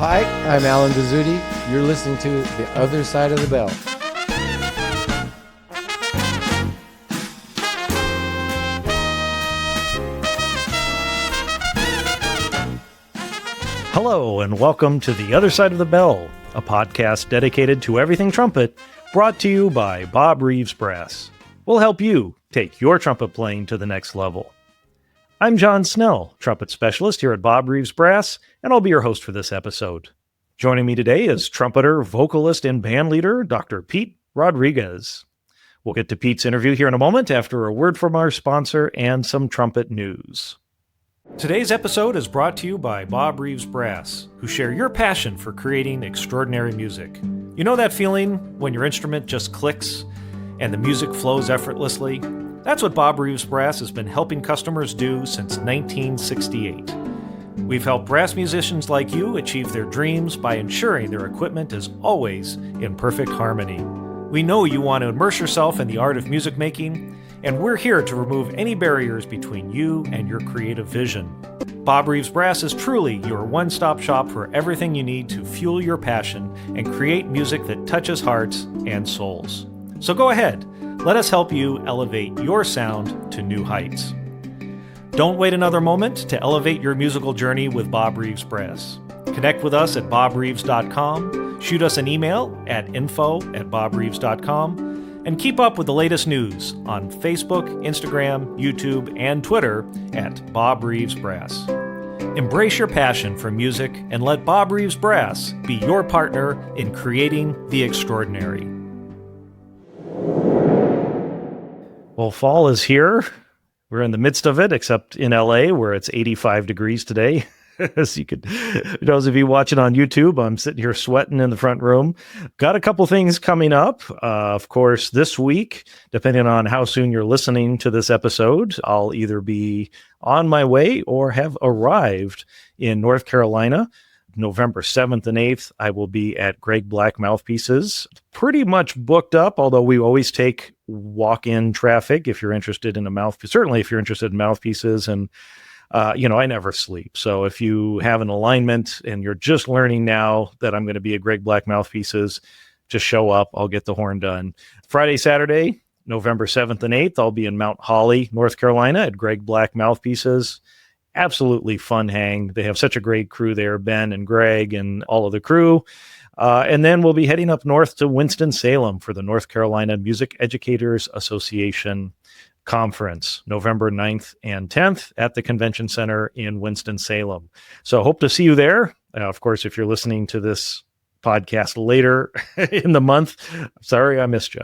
Hi, I'm Alan Bizzuti. You're listening to The Other Side of the Bell. Hello, and welcome to The Other Side of the Bell, a podcast dedicated to everything trumpet, brought to you by Bob Reeves Brass. We'll help you take your trumpet playing to the next level. I'm John Snell, trumpet specialist here at Bob Reeves Brass, and I'll be your host for this episode. Joining me today is trumpeter, vocalist, and bandleader, Dr. Pete Rodríguez. We'll get to Pete's interview here in a moment after a word from our sponsor and some trumpet news. Today's episode is brought to you by Bob Reeves Brass, who share your passion for creating extraordinary music. You know that feeling when your instrument just clicks and the music flows effortlessly? That's what Bob Reeves Brass has been helping customers do since 1968. We've helped brass musicians like you achieve their dreams by ensuring their equipment is always in perfect harmony. We know you want to immerse yourself in the art of music making, and we're here to remove any barriers between you and your creative vision. Bob Reeves Brass is truly your one-stop shop for everything you need to fuel your passion and create music that touches hearts and souls. So go ahead, let us help you elevate your sound to new heights. Don't wait another moment to elevate your musical journey with Bob Reeves Brass. Connect with us at bobreeves.com, shoot us an email at info@bobreeves.com, and keep up with the latest news on Facebook, Instagram, YouTube, and Twitter at Bob Reeves Brass. Embrace your passion for music and let Bob Reeves Brass be your partner in creating the extraordinary. Well, fall is here. We're in the midst of it, except in LA, where it's 85 degrees today. As you could, those of you watching on YouTube, I'm sitting here sweating in the front room. Got a couple things coming up. Of course, this week, depending on how soon you're listening to this episode, I'll either be on my way or have arrived in North Carolina. November 7th and 8th, I will be at Greg Black Mouthpieces. Pretty much booked up, although we always take walk-in traffic if you're interested in a mouthpiece. Certainly if you're interested in mouthpieces. And, I never sleep. So if you have an alignment and you're just learning now that I'm going to be at Greg Black Mouthpieces, just show up. I'll get the horn done. Friday, Saturday, November 7th and 8th, I'll be in Mount Holly, North Carolina at Greg Black Mouthpieces. Absolutely fun hang. They have such a great crew there, Ben and Greg and all of the crew. And then we'll be heading up north to Winston-Salem for the North Carolina Music Educators Association Conference, November 9th and 10th at the Convention Center in Winston-Salem. So hope to see you there. Of course, if you're listening to this podcast later in the month, sorry I missed you.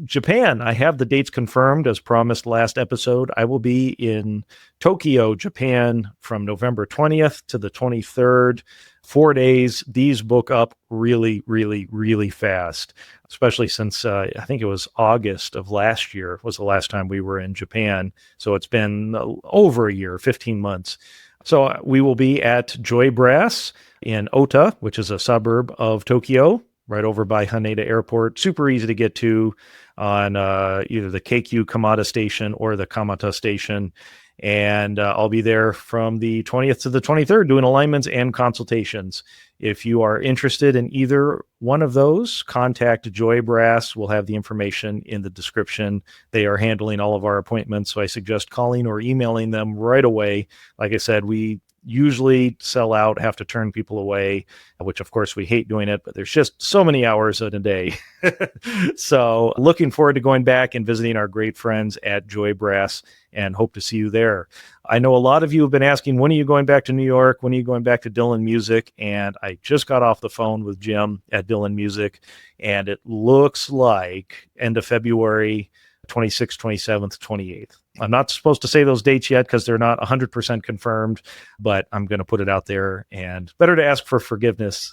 Japan, I have the dates confirmed as promised last episode. I will be in Tokyo, Japan from November 20th to the 23rd. 4 days. These book up really, really, really fast, especially since I think it was August of last year was the last time we were in Japan. So it's been over a year, 15 months. So we will be at Joy Brass in Ota, which is a suburb of Tokyo, right over by Haneda Airport. Super easy to get to on either the Keikyu Kamata station or the Kamata station. And I'll be there from the 20th to the 23rd doing alignments and consultations. If you are interested in either one of those, contact Joy Brass. We'll have the information in the description. They are handling all of our appointments, so I suggest calling or emailing them right away. Like I said, we usually sell out, have to turn people away, which of course we hate doing it, but there's just so many hours in a day. So looking forward to going back and visiting our great friends at Joy Brass and hope to see you there. I know a lot of you have been asking, when are you going back to New York? When are you going back to Dylan Music? And I just got off the phone with Jim at Dylan Music, and it looks like end of February, 26th, 27th, 28th. I'm not supposed to say those dates yet because they're not 100% confirmed, but I'm going to put it out there, and better to ask for forgiveness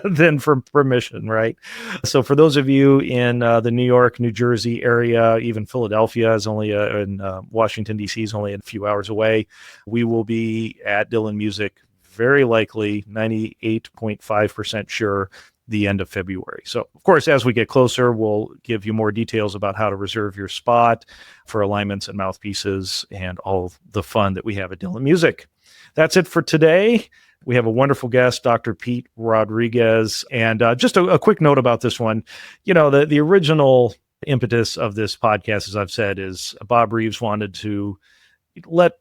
than for permission, right? So for those of you in the New York, New Jersey area, even Philadelphia is only and Washington, D.C. is only a few hours away. We will be at Dylan Music, very likely 98.5% sure, the end of February. So, of course, as we get closer, we'll give you more details about how to reserve your spot for alignments and mouthpieces and all the fun that we have at Dylan Music. That's it for today. We have a wonderful guest, Dr. Pete Rodríguez. And just a quick note about this one. The original impetus of this podcast, as I've said, is Bob Reeves wanted to let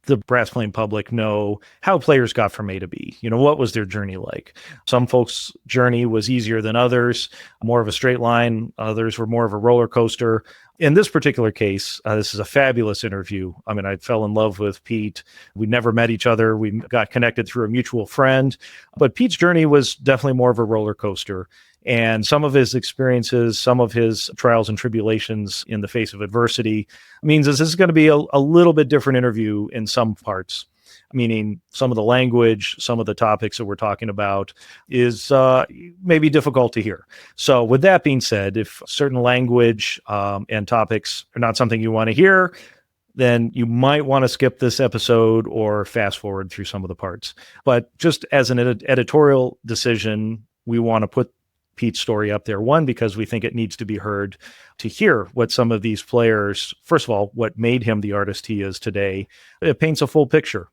the brass playing public know how players got from A to B. What was their journey like? Some folks' journey was easier than others, more of a straight line. Others were more of a roller coaster. In this particular case, this is a fabulous interview. I mean, I fell in love with Pete. We never met each other. We got connected through a mutual friend. But Pete's journey was definitely more of a roller coaster. And some of his experiences, some of his trials and tribulations in the face of adversity means this is going to be a little bit different interview in some parts, meaning some of the language, some of the topics that we're talking about is maybe difficult to hear. So with that being said, if certain language and topics are not something you want to hear, then you might want to skip this episode or fast forward through some of the parts. But just as an editorial decision, we want to put Pete's story up there. One, because we think it needs to be heard to hear what some of these players, first of all, what made him the artist he is today. It paints a full picture,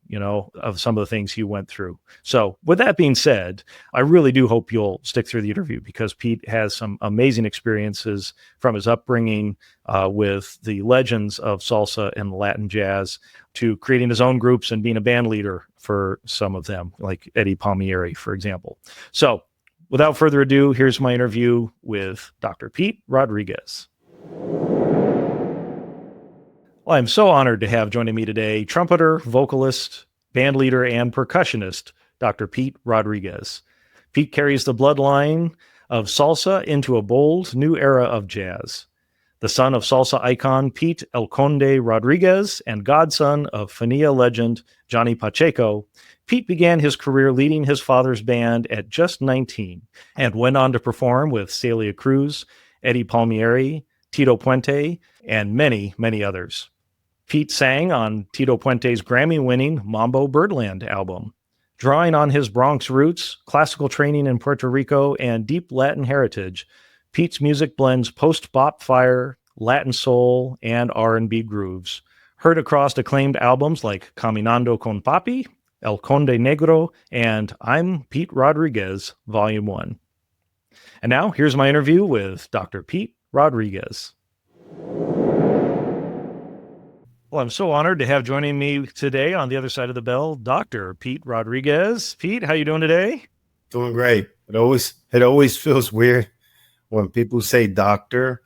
of some of the things he went through. So with that being said, I really do hope you'll stick through the interview because Pete has some amazing experiences from his upbringing with the legends of salsa and Latin jazz to creating his own groups and being a band leader for some of them, like Eddie Palmieri, for example. So without further ado, here's my interview with Dr. Pete Rodríguez. Well, I'm so honored to have joining me today trumpeter, vocalist, band leader, and percussionist, Dr. Pete Rodríguez. Pete carries the bloodline of salsa into a bold new era of jazz. The son of salsa icon Pete El Conde Rodríguez and godson of Fania legend Johnny Pacheco, Pete began his career leading his father's band at just 19 and went on to perform with Celia Cruz, Eddie Palmieri, Tito Puente, and many, many others. Pete sang on Tito Puente's Grammy-winning Mambo Birdland album. Drawing on his Bronx roots, classical training in Puerto Rico, and deep Latin heritage, Pete's music blends post-bop fire, Latin soul, and R&B grooves. Heard across acclaimed albums like Caminando con Papi, El Conde Negro, and I'm Pete Rodríguez, Volume 1. And now, here's my interview with Dr. Pete Rodríguez. Well, I'm so honored to have joining me today on the other side of the bell, Dr. Pete Rodríguez. Pete, how you doing today? Doing great. It always feels weird when people say doctor.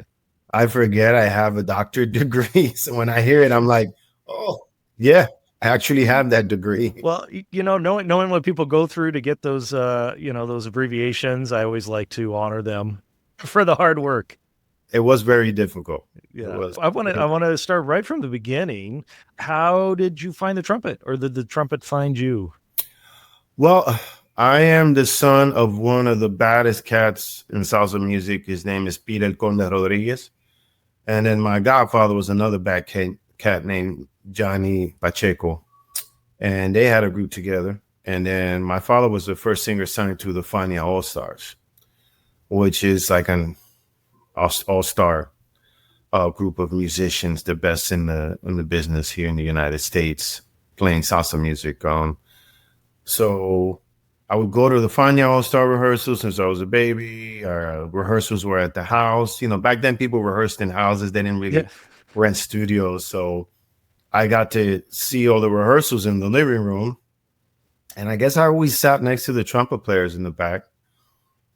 I forget I have a doctorate degree. So when I hear it, I'm like, oh, yeah, I actually have that degree. Well, knowing what people go through to get those, those abbreviations, I always like to honor them for the hard work. It was very difficult. Yeah, I want to start right from the beginning. How did you find the trumpet, or did the trumpet find you? Well, I am the son of one of the baddest cats in salsa music. His name is Pete El Conde Rodríguez. And then my godfather was another bad cat named Johnny Pacheco. And they had a group together. And then my father was the first singer signed to the Fania All-Stars, which is like an all-star group of musicians, the best in the business here in the United States, playing salsa music. So I would go to the Fania All-Star rehearsals since I was a baby. Rehearsals were at the house. Back then people rehearsed in houses. They didn't really rent studios. So I got to see all the rehearsals in the living room. And I guess I always sat next to the trumpet players in the back.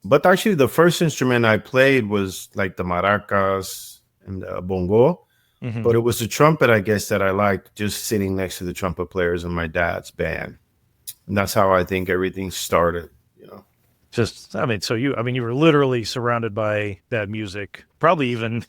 But actually, the first instrument I played was like the maracas and the bongo. Mm-hmm. But it was the trumpet, I guess, that I liked, just sitting next to the trumpet players in my dad's band. And that's how I think everything started, So you were literally surrounded by that music, probably even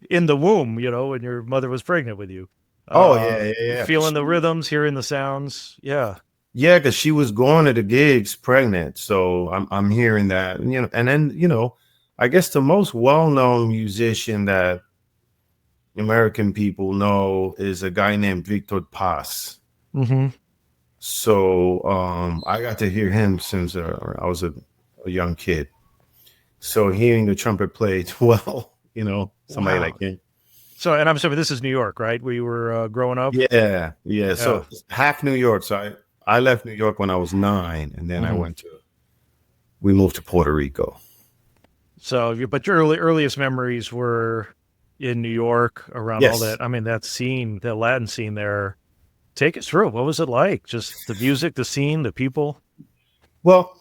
in the womb, when your mother was pregnant with you. Yeah. Feeling the rhythms, hearing the sounds. Yeah. Yeah, because she was going to the gigs pregnant, so I'm hearing that, and then I guess the most well-known musician that American people know is a guy named Victor Paz. Mm-hmm. So I got to hear him since I was a young kid. So hearing the trumpet played well, somebody like him. So, and I'm assuming this is New York, right? Where you were growing up? Yeah. So half New York. So I left New York when I was 9, and then Mm-hmm. we moved to Puerto Rico. So, but your earliest memories were in New York around all Yes. that. I mean, that scene, the Latin scene there. Take us through. What was it like? Just the music, the scene, the people? Well,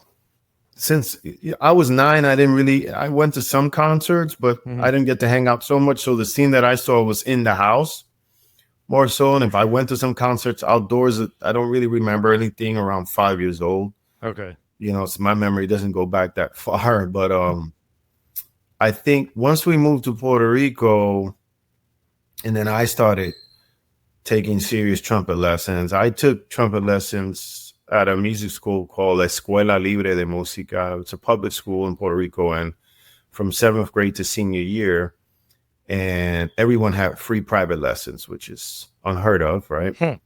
since I was 9, I went to some concerts, but I didn't get to hang out so much. So the scene that I saw was in the house more so. And if I went to some concerts outdoors, I don't really remember anything around 5 years old. Okay. So my memory doesn't go back that far. But I think once we moved to Puerto Rico, and then I started taking serious trumpet lessons. I took trumpet lessons at a music school called Escuela Libre de Música. It's a public school in Puerto Rico, and from 7th grade to senior year, and everyone had free private lessons, which is unheard of, right?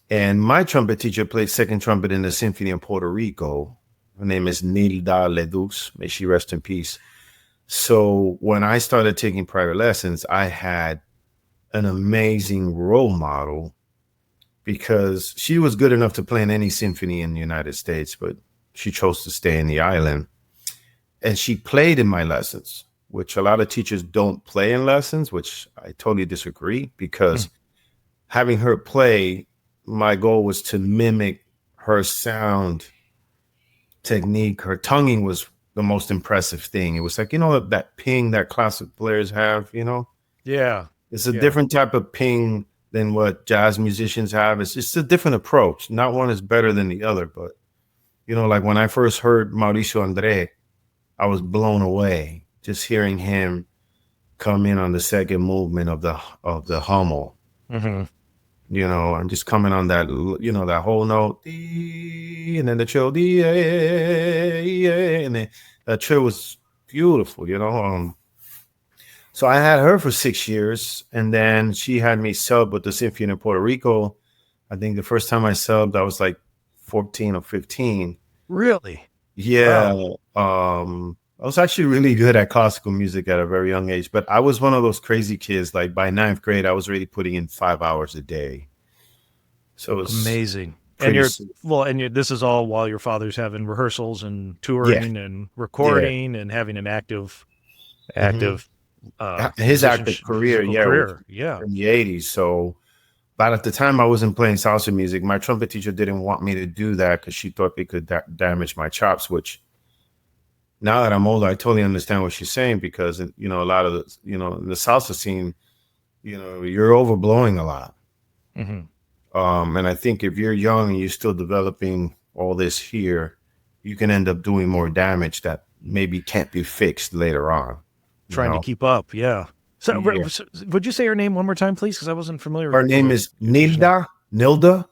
And my trumpet teacher played second trumpet in the symphony in Puerto Rico. Her name is Nilda Ledux. May she rest in peace. So when I started taking private lessons, I had an amazing role model because she was good enough to play in any symphony in the United States, but she chose to stay in the island. And she played in my lessons, which a lot of teachers don't play in lessons, which I totally disagree, because having her play, my goal was to mimic her sound technique. Her tonguing was the most impressive thing. It was like, that ping that classic players have, Yeah. It's a different type of ping than what jazz musicians have. It's just a different approach. Not one is better than the other, but like when I first heard Mauricio Andre, I was blown away just hearing him come in on the second movement of the Hummel. And just coming on that, that whole note, and then the trill, and then that trill was beautiful, So I had her for 6 years, and then she had me sub with the Symphony in Puerto Rico. I think the first time I subbed, I was like 14 or 15. Really? Yeah. Wow. I was actually really good at classical music at a very young age, but I was one of those crazy kids. Like by 9th grade, I was already putting in 5 hours a day. So it was amazing. And this is all while your father's having rehearsals and touring and recording and having an active his active career, in the 80s. So, but at the time I wasn't playing salsa music. My trumpet teacher didn't want me to do that because she thought it could damage my chops, which now that I'm older, I totally understand what she's saying, because, a lot of the, the salsa scene, you're overblowing a lot. And I think if you're young and you're still developing all this here, you can end up doing more damage that maybe can't be fixed later on. Trying to keep up. Yeah. So would you say her name one more time, please? Because I wasn't familiar. Her name is Nilda. Nilda.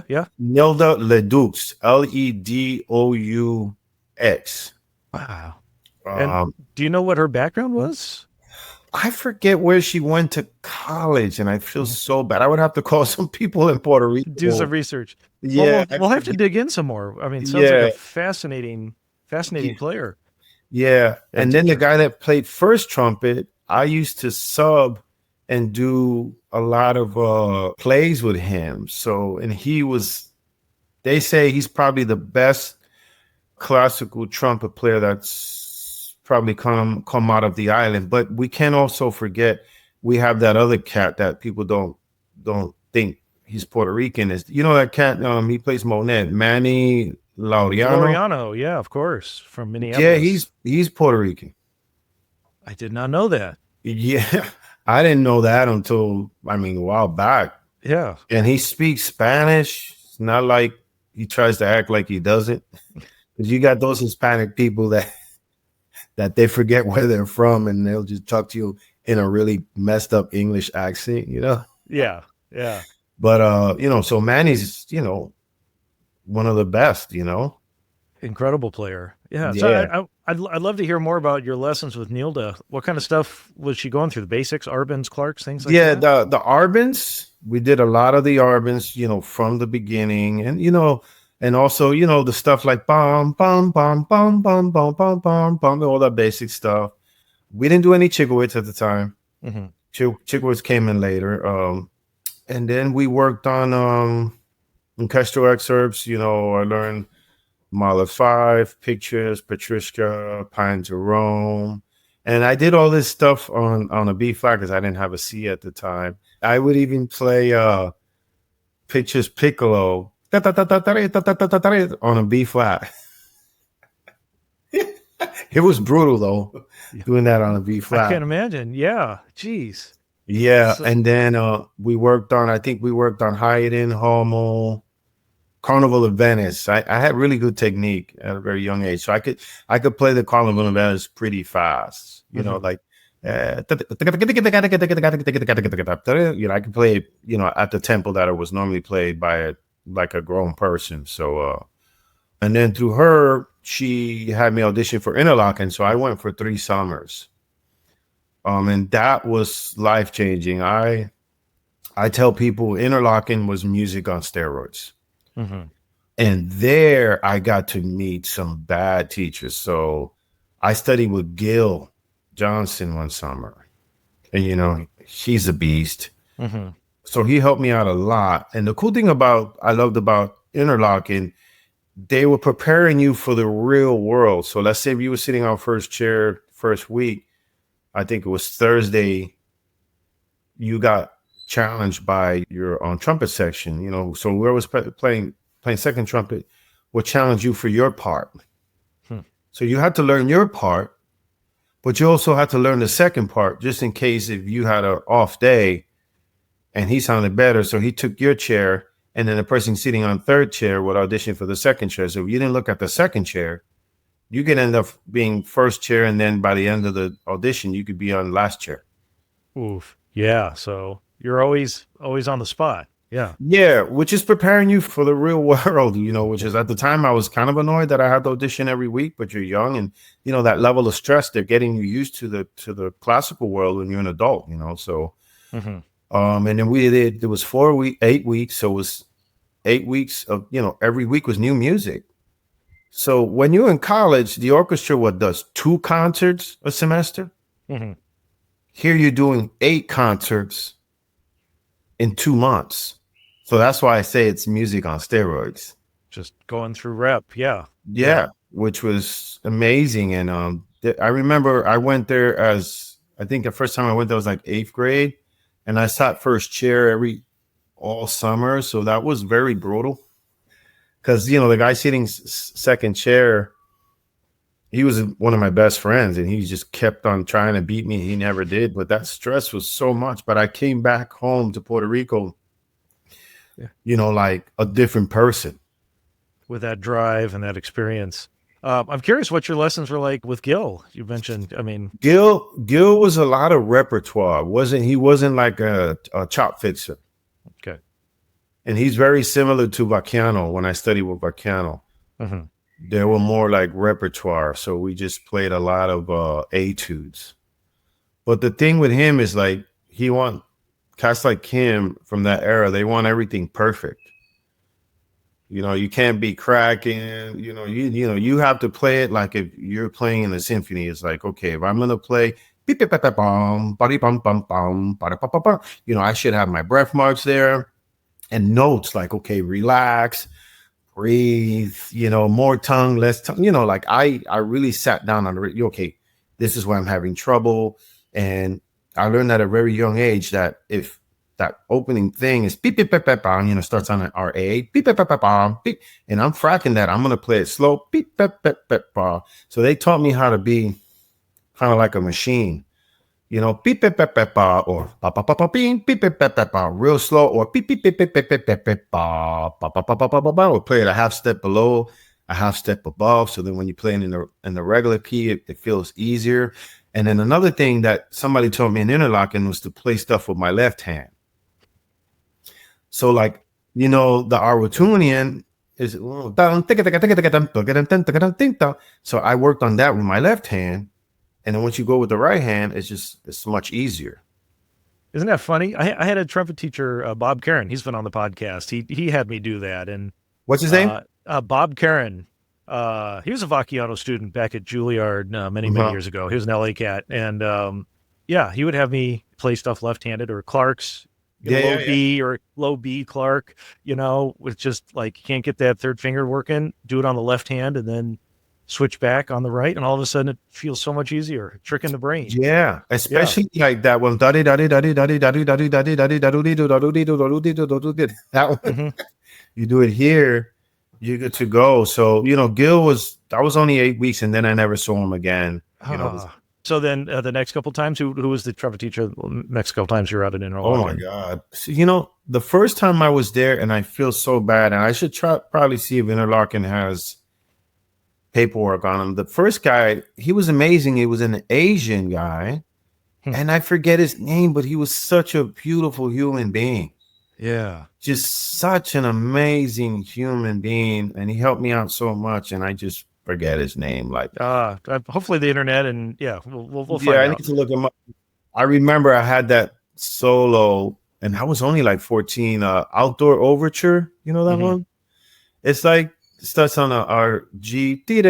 Yeah. Nilda Ledux. Ledous. Wow. And do you know what her background was? I forget where she went to college, and I feel so bad. I would have to call some people in Puerto Rico. Do some research. Yeah. We'll have to dig in some more. I mean, it sounds like a fascinating player. Yeah. And then the guy that played first trumpet, I used to sub and do a lot of plays with him. So, and they say he's probably the best classical trumpet player that's probably come out of the island. But we can't also forget we have that other cat that people don't think he's Puerto Rican. Is that cat? He plays Monet, Manny Laureano. Yeah, of course, from Minneapolis. Yeah, he's Puerto Rican. I did not know that. Yeah, I didn't know that until a while back. Yeah, and he speaks Spanish. It's not like he tries to act like he doesn't. Because you got those Hispanic people that they forget where they're from, and they'll just talk to you in a really messed up English accent. Yeah. But so Manny's one of the best. Incredible player. Yeah. So I'd love to hear more about your lessons with Nilda. What kind of stuff was she going through? The basics, Arbans, Clarks, things like that? Yeah, the Arbans. We did a lot of the Arbans, from the beginning, and and also the stuff like bum bum bum bum bum bum bum bum bum, all that basic stuff. We didn't do any Chigowitz at the time. Chigowitz came in later, and then we worked on orchestral excerpts. I learned Mahler 5, Pictures, Patricia, Pine to Rome. And I did all this stuff on a B flat because I didn't have a C at the time. I would even play Pictures Piccolo on a B flat. It was brutal though, doing that on a B flat. I can't imagine. Yeah. Jeez. Yeah. And then we worked on Haydn, Hummel, Carnival of Venice. I had really good technique at a very young age. So I could play the Carnival of Venice pretty fast, like I could play it, at the tempo that it was normally played by a grown person. So and then through her, she had me audition for Interlochen. So I went for 3 summers. And that was life-changing. I tell people Interlochen was music on steroids. Mm-hmm. And there I got to meet some bad teachers. So I studied with Gil Johnson one summer. And, she's a beast. Mm-hmm. So he helped me out a lot. And the cool thing I loved about Interlochen, they were preparing you for the real world. So let's say if you were sitting on first chair first week, I think it was Thursday, you got challenged by your trumpet section, so whoever was playing second trumpet would challenge you for your part. So you had to learn your part, but you also had to learn the second part just in case if you had an off day and he sounded better. So he took your chair, and then the person sitting on third chair would audition for the second chair. So if you didn't look at the second chair, you could end up being first chair, and then by the end of the audition, you could be on last chair. Oof. Yeah. So you're always on the spot. Yeah. Yeah, which is preparing you for the real world, which is at the time I was kind of annoyed that I had to audition every week, but you're young and, that level of stress, they're getting you used to the classical world when you're an adult, so. Mm-hmm. And then it was 8 weeks. So it was 8 weeks of, every week was new music. So when you're in college, the orchestra does 2 concerts a semester. Mm-hmm. Here you're doing 8 concerts in 2 months. So that's why I say it's music on steroids. Just going through rep. Yeah. Yeah. Which was amazing. And I remember I went there I think the first time I went there was like 8th grade, and I sat first chair all summer. So that was very brutal. Because, the guy sitting second chair, he was one of my best friends, and he just kept on trying to beat me. He never did. But that stress was so much. But I came back home to Puerto Rico, like a different person. With that drive and that experience. I'm curious what your lessons were like with Gil. You mentioned, Gil was a lot of repertoire. He wasn't like a chop fixer. Okay. And he's very similar to Vacchiano when I studied with Vacchiano. Mm-hmm. They were more like repertoire. So we just played a lot of etudes. But the thing with him is like, cats like him from that era, they want everything perfect. You can't be cracking, you have to play it like if you're playing in a symphony. It's like, okay, if I'm going to play, I should have my breath marks there. And notes like, okay, relax, breathe, more tongue, less tongue, like I really sat down on okay, this is where I'm having trouble. And I learned at a very young age that if that opening thing is beep, beep, beep, beep, beep, starts on an R8, beep, beep, beep, beep, beep, and I'm fracking that, I'm going to play it slow, beep, beep, beep, beep, beep. So they taught me how to be kind of like a machine. Beep, beep, beep, beep, beep, or ba, ba, ba, ba, beep, beep, beep, beep, beep, real slow, or beep, beep, beep, beep, beep, beep, beep, beep, ba, ba, ba, ba, ba, ba, ba, or play it a half step below, a half step above. So then when you play it in the regular key, it feels easier. And then another thing that somebody told me in Interlochen was to play stuff with my left hand. So like, the Arwatunian is, so I worked on that with my left hand. And then once you go with the right hand, it's much easier. Isn't that funny? I had a trumpet teacher, Bob Karen. He's been on the podcast. He had me do that. And what's his name? Bob Karen. He was a Vacchiano student back at Juilliard many years ago. He was an LA cat. And he would have me play stuff left-handed, or Clark's low B or low B Clark, with just like, you can't get that third finger working, do it on the left hand and then switch back on the right. And all of a sudden it feels so much easier, tricking the brain. Yeah. Especially like that one. That one, you do it here, you're good to go. So, Gil that was only 8 weeks and then I never saw him again. So then the next couple times, who was the trumpet teacher next couple times you were out in Interlaken? Oh my God. So, the first time I was there, and I feel so bad, and I should probably see if Interlaken has paperwork on him. The first guy, he was amazing. He was an Asian guy, and I forget his name, but he was such a beautiful human being. Yeah. Just such an amazing human being. And he helped me out so much, and I just forget his name. Like, hopefully the internet, and we'll find out. I need to look him up. I remember I had that solo, and I was only like 14. Outdoor Overture, you know that one? It's like, it starts on our G. He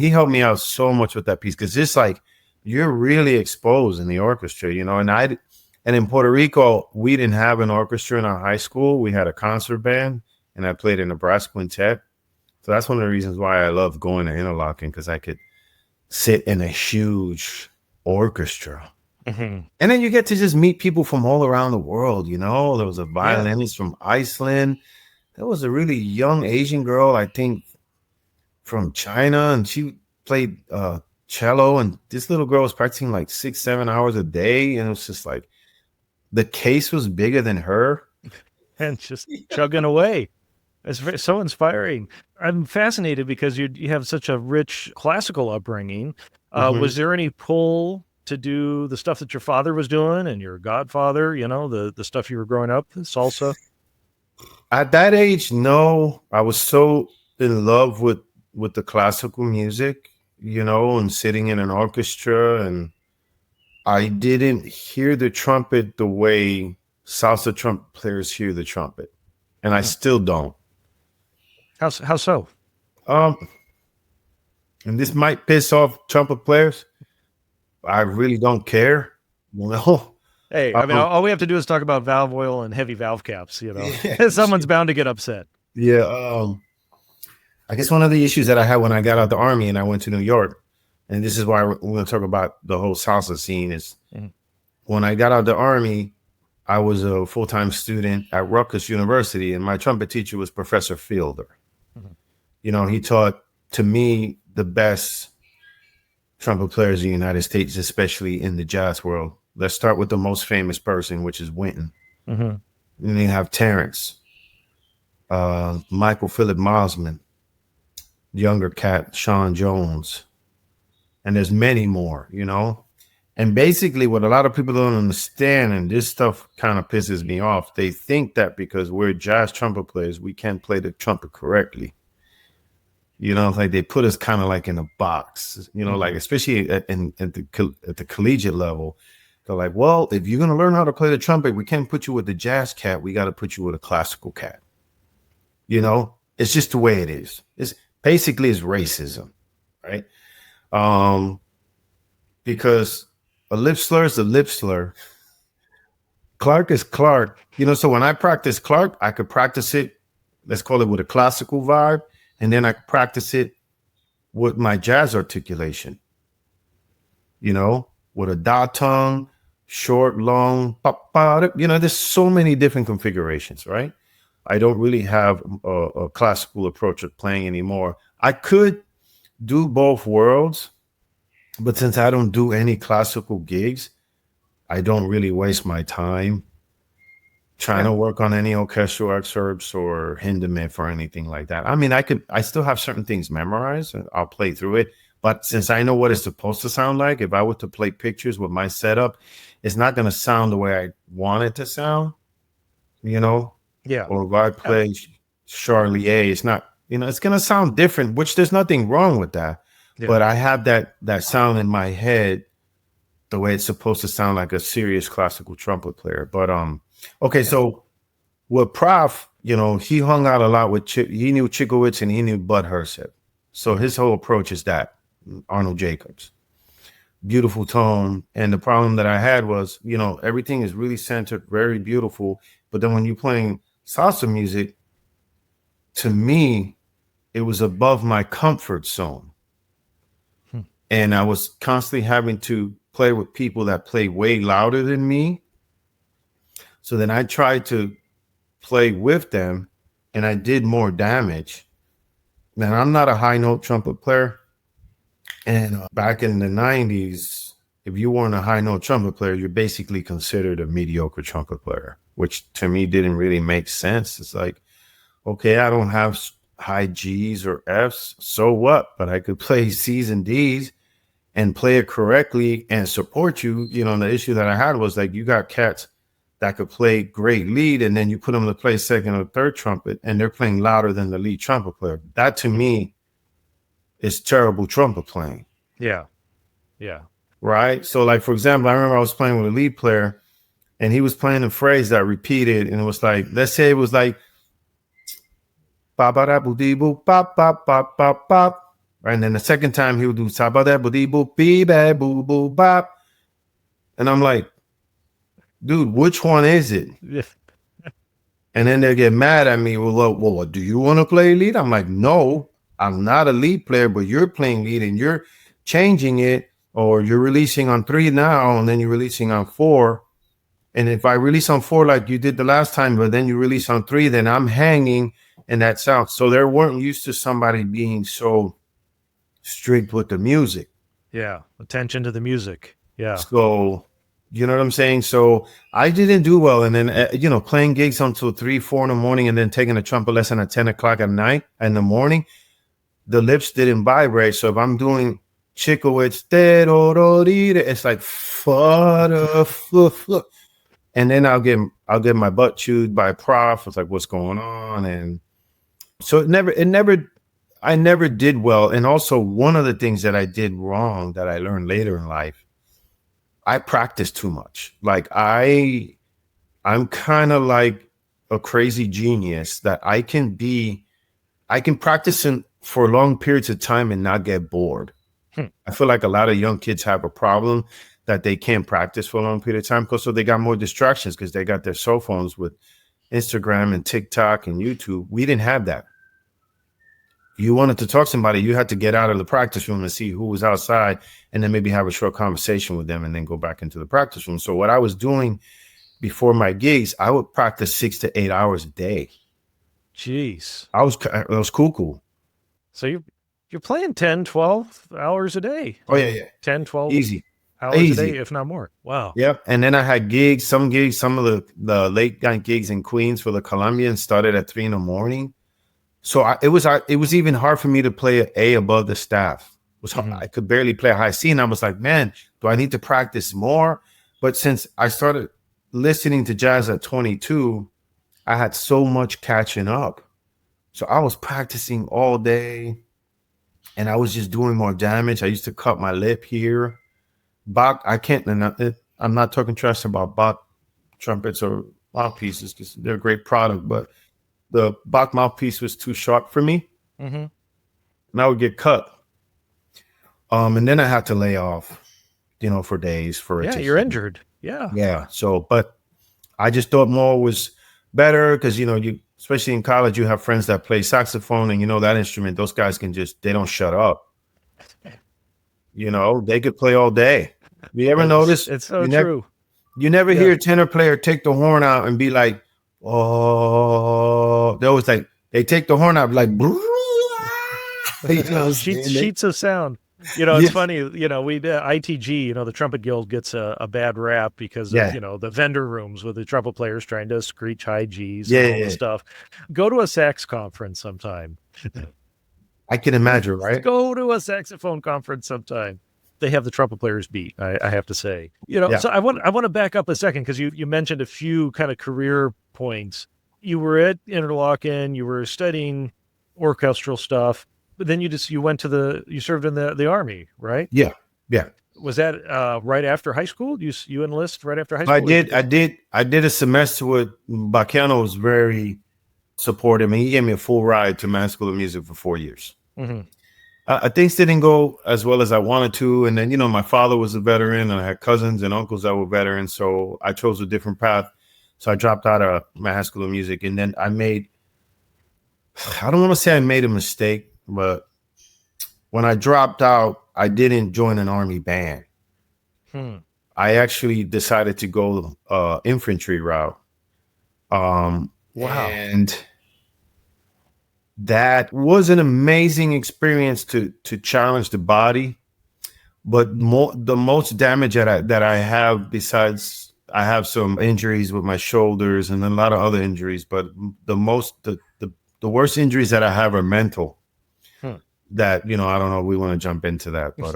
helped me out so much with that piece, because it's like you're really exposed in the orchestra, and in Puerto Rico, we didn't have an orchestra in our high school. We had a concert band, and I played in a brass quintet. So that's one of the reasons why I love going to Interlaken, because I could sit in a huge orchestra. And then you get to just meet people from all around the world. There was a violinist from Iceland. There was a really young Asian girl, I think, from China, and she played cello. And this little girl was practicing like 6-7 hours a day, and it was just like the case was bigger than her, and just chugging away. It's so inspiring. I'm fascinated because you have such a rich classical upbringing. Was there any pull to do the stuff that your father was doing and your godfather, the stuff you were growing up, salsa? At that age, no. I was so in love with the classical music, and sitting in an orchestra, and I didn't hear the trumpet the way salsa trumpet players hear the trumpet, and I still don't. How so? And this might piss off trumpet players. I really don't care. Hey, I mean, all we have to do is talk about valve oil and heavy valve caps. Someone's bound to get upset. Yeah. I guess one of the issues that I had when I got out of the Army and I went to New York, and this is why we're going to talk about the whole salsa scene, is when I got out of the Army, I was a full-time student at Rutgers University, and my trumpet teacher was Professor Fielder. He taught, to me, the best trumpet players in the United States, especially in the jazz world. Let's start with the most famous person, which is Wynton. And then you have Terrence, Michael Philip Mosman, younger cat, Sean Jones, and there's many more, And basically what a lot of people don't understand, and this stuff kind of pisses me off, they think that because we're jazz trumpet players, we can't play the trumpet correctly. Like they put us kind of like in a box, like especially at the collegiate level. They're like, well, if you're going to learn how to play the trumpet, we can't put you with the jazz cat. We got to put you with a classical cat. It's just the way it is. It's basically racism, right? Because a lip slur is a lip slur. Clark is Clark. So when I practice Clark, I could practice it, let's call it with a classical vibe. And then I practice it with my jazz articulation, with a diphthong, short, long, there's so many different configurations, right? I don't really have a classical approach of playing anymore. I could do both worlds, but since I don't do any classical gigs, I don't really waste my time trying to work on any orchestral excerpts or Hindemith or anything like that. I mean, I still have certain things memorized and I'll play through it. But since I know what it's supposed to sound like, if I were to play pictures with my setup, it's not going to sound the way I want it to sound, Yeah. Or if I play Charlie A, it's not, it's going to sound different, which there's nothing wrong with that. Yeah. But I have that sound in my head the way it's supposed to sound like a serious classical trumpet player. But, okay, so with Prof, he hung out a lot with he knew Chikowitz and he knew Bud Herseth. So his whole approach is that. Arnold Jacobs. Beautiful tone. And the problem that I had was, everything is really centered, very beautiful. But then when you're playing salsa music, to me, it was above my comfort zone. And I was constantly having to play with people that play way louder than me. So then I tried to play with them, and I did more damage. Now, I'm not a high note trumpet player. And back in the 90s, if you weren't a high note trumpet player, you're basically considered a mediocre trumpet player, which to me didn't really make sense. It's like, okay, I don't have high G's or F's, so what? But I could play C's and D's and play it correctly and support you. And the issue that I had was like, you got cats that could play great lead, and then you put them to play second or third trumpet, and they're playing louder than the lead trumpet player. That to me is terrible trumpet playing. Yeah. Right? So like, for example, I remember I was playing with a lead player, and he was playing a phrase that repeated, and it was like, let's say it was like, ba ba da boo dee boo bop bop bop bop bop. Right? And then the second time he would do sa ba da boo dee boo bee ba boo boo bop. And I'm like, dude, which one is it? And then they get mad at me. Well, do you want to play lead? I'm like, no, I'm not a lead player, but you're playing lead and you're changing it, or you're releasing on 3 now, and then you're releasing on 4. And if I release on 4 like you did the last time, but then you release on 3, then I'm hanging, and that's out. So they weren't used to somebody being so strict with the music. Yeah. Attention to the music. Yeah. So, you know what I'm saying? So I didn't do well. And then, playing gigs until 3, 4 in the morning, and then taking a trumpet lesson at 10 o'clock at night in the morning, the lips didn't vibrate. So if I'm doing Chico, it's like, and then I'll get my butt chewed by prof. It's like, what's going on? And so I never did well. And also one of the things that I did wrong that I learned later in life, I practice too much. Like I'm kind of like a crazy genius that I can practice for long periods of time and not get bored. I feel like a lot of young kids have a problem that they can't practice for a long period of time because they got more distractions because they got their cell phones with Instagram and TikTok and YouTube. We didn't have that. You wanted to talk to somebody, you had to get out of the practice room and see who was outside, and then maybe have a short conversation with them and then go back into the practice room. So what I was doing before my gigs, I would practice 6 to 8 hours a day. Jeez. It was cool. So you're playing 10, 12 hours a day. Oh, yeah. 10, 12 Easy. hours Easy. a day, if not more. Wow. Yep. And then I had some of the late night gigs in Queens for the Colombian started at 3 in the morning. So it was even hard for me to play an A above the staff. It was hard. I could barely play a high C, and I was like, man, do I need to practice more? But since I started listening to jazz at 22, I had so much catching up. So I was practicing all day, and I was just doing more damage. I used to cut my lip here. Bach, I'm not talking trash about Bach trumpets or mouthpieces because they're a great product, but the Bach mouthpiece was too sharp for me. Mm-hmm. And I would get cut. And then I had to lay off, for days for it. Yeah, you're injured. Yeah. Yeah. So, but I just thought more was better because, you especially in college, you have friends that play saxophone, and that instrument, those guys they don't shut up. They could play all day. You ever notice? It's so true. You never hear a tenor player take the horn out and be like, oh, they always they take the horn out like sheets of sound. It's funny, we ITG, the Trumpet Guild gets a bad rap because of, the vendor rooms with the trumpet players trying to screech high G's and all this stuff. Go to a sax conference sometime. I can imagine, right? Go to a saxophone conference sometime. They have the trumpet players beat, I have to say. So I want to back up a second because you mentioned a few kind of career points. You were at Interlochen, you were studying orchestral stuff, but then you served in the Army, right? Yeah. Was that right after high school? You enlist right after high school? I did a semester with Baciano. Was very supportive. He gave me a full ride to Mass School of Music for 4 years. Mm-hmm. Things didn't go as well as I wanted to. And then, my father was a veteran and I had cousins and uncles that were veterans. So I chose a different path. So I dropped out of my high school of music. And then I don't want to say I made a mistake, but when I dropped out, I didn't join an army band. I actually decided to go infantry route. Wow. And that was an amazing experience to challenge the body. But the most damage that I have, besides I have some injuries with my shoulders and a lot of other injuries, but the worst injuries that I have are mental. That, I don't know if we want to jump into that, but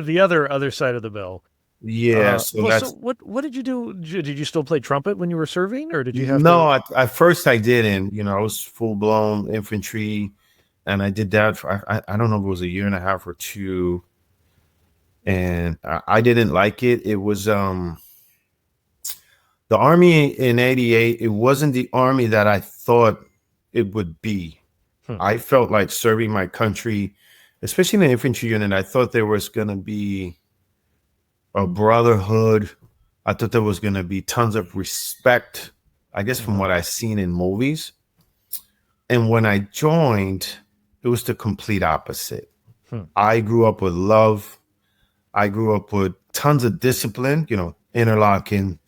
the other side of the bell. Yeah. So what did you do? Did you still play trumpet when you were serving, or did you have No, at first I didn't. I was full blown infantry, and I did that for I don't know if it was a year and a half or two, and I didn't like it. It was the Army in '88. It wasn't the Army that I thought it would be. I felt like serving my country, especially in the infantry unit. I thought there was going to be a brotherhood. I thought there was going to be tons of respect, I guess, from what I've seen in movies. And when I joined, it was the complete opposite. I grew up with love. I grew up with tons of discipline, interlocking.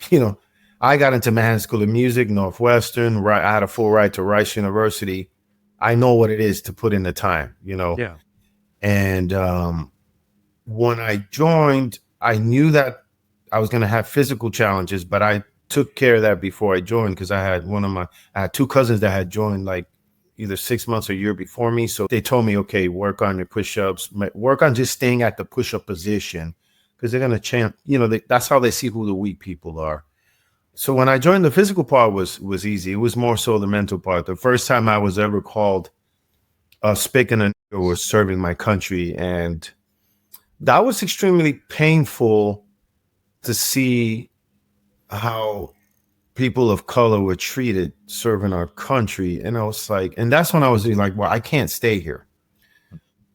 I got into Manhattan School of Music, Northwestern. I had a full ride to Rice University. I know what it is to put in the time, Yeah. And when I joined, I knew that I was going to have physical challenges, but I took care of that before I joined, because I had two cousins that had joined like either 6 months or a year before me. So they told me, okay, work on your push-ups, work on just staying at the push-up position, because they're going to chant, that's how they see who the weak people are. So when I joined, the physical part was easy. It was more so the mental part. The first time I was ever called a spick and a nigger was serving my country. And that was extremely painful to see how people of color were treated serving our country. And I was like, and that's when I was like, well, I can't stay here,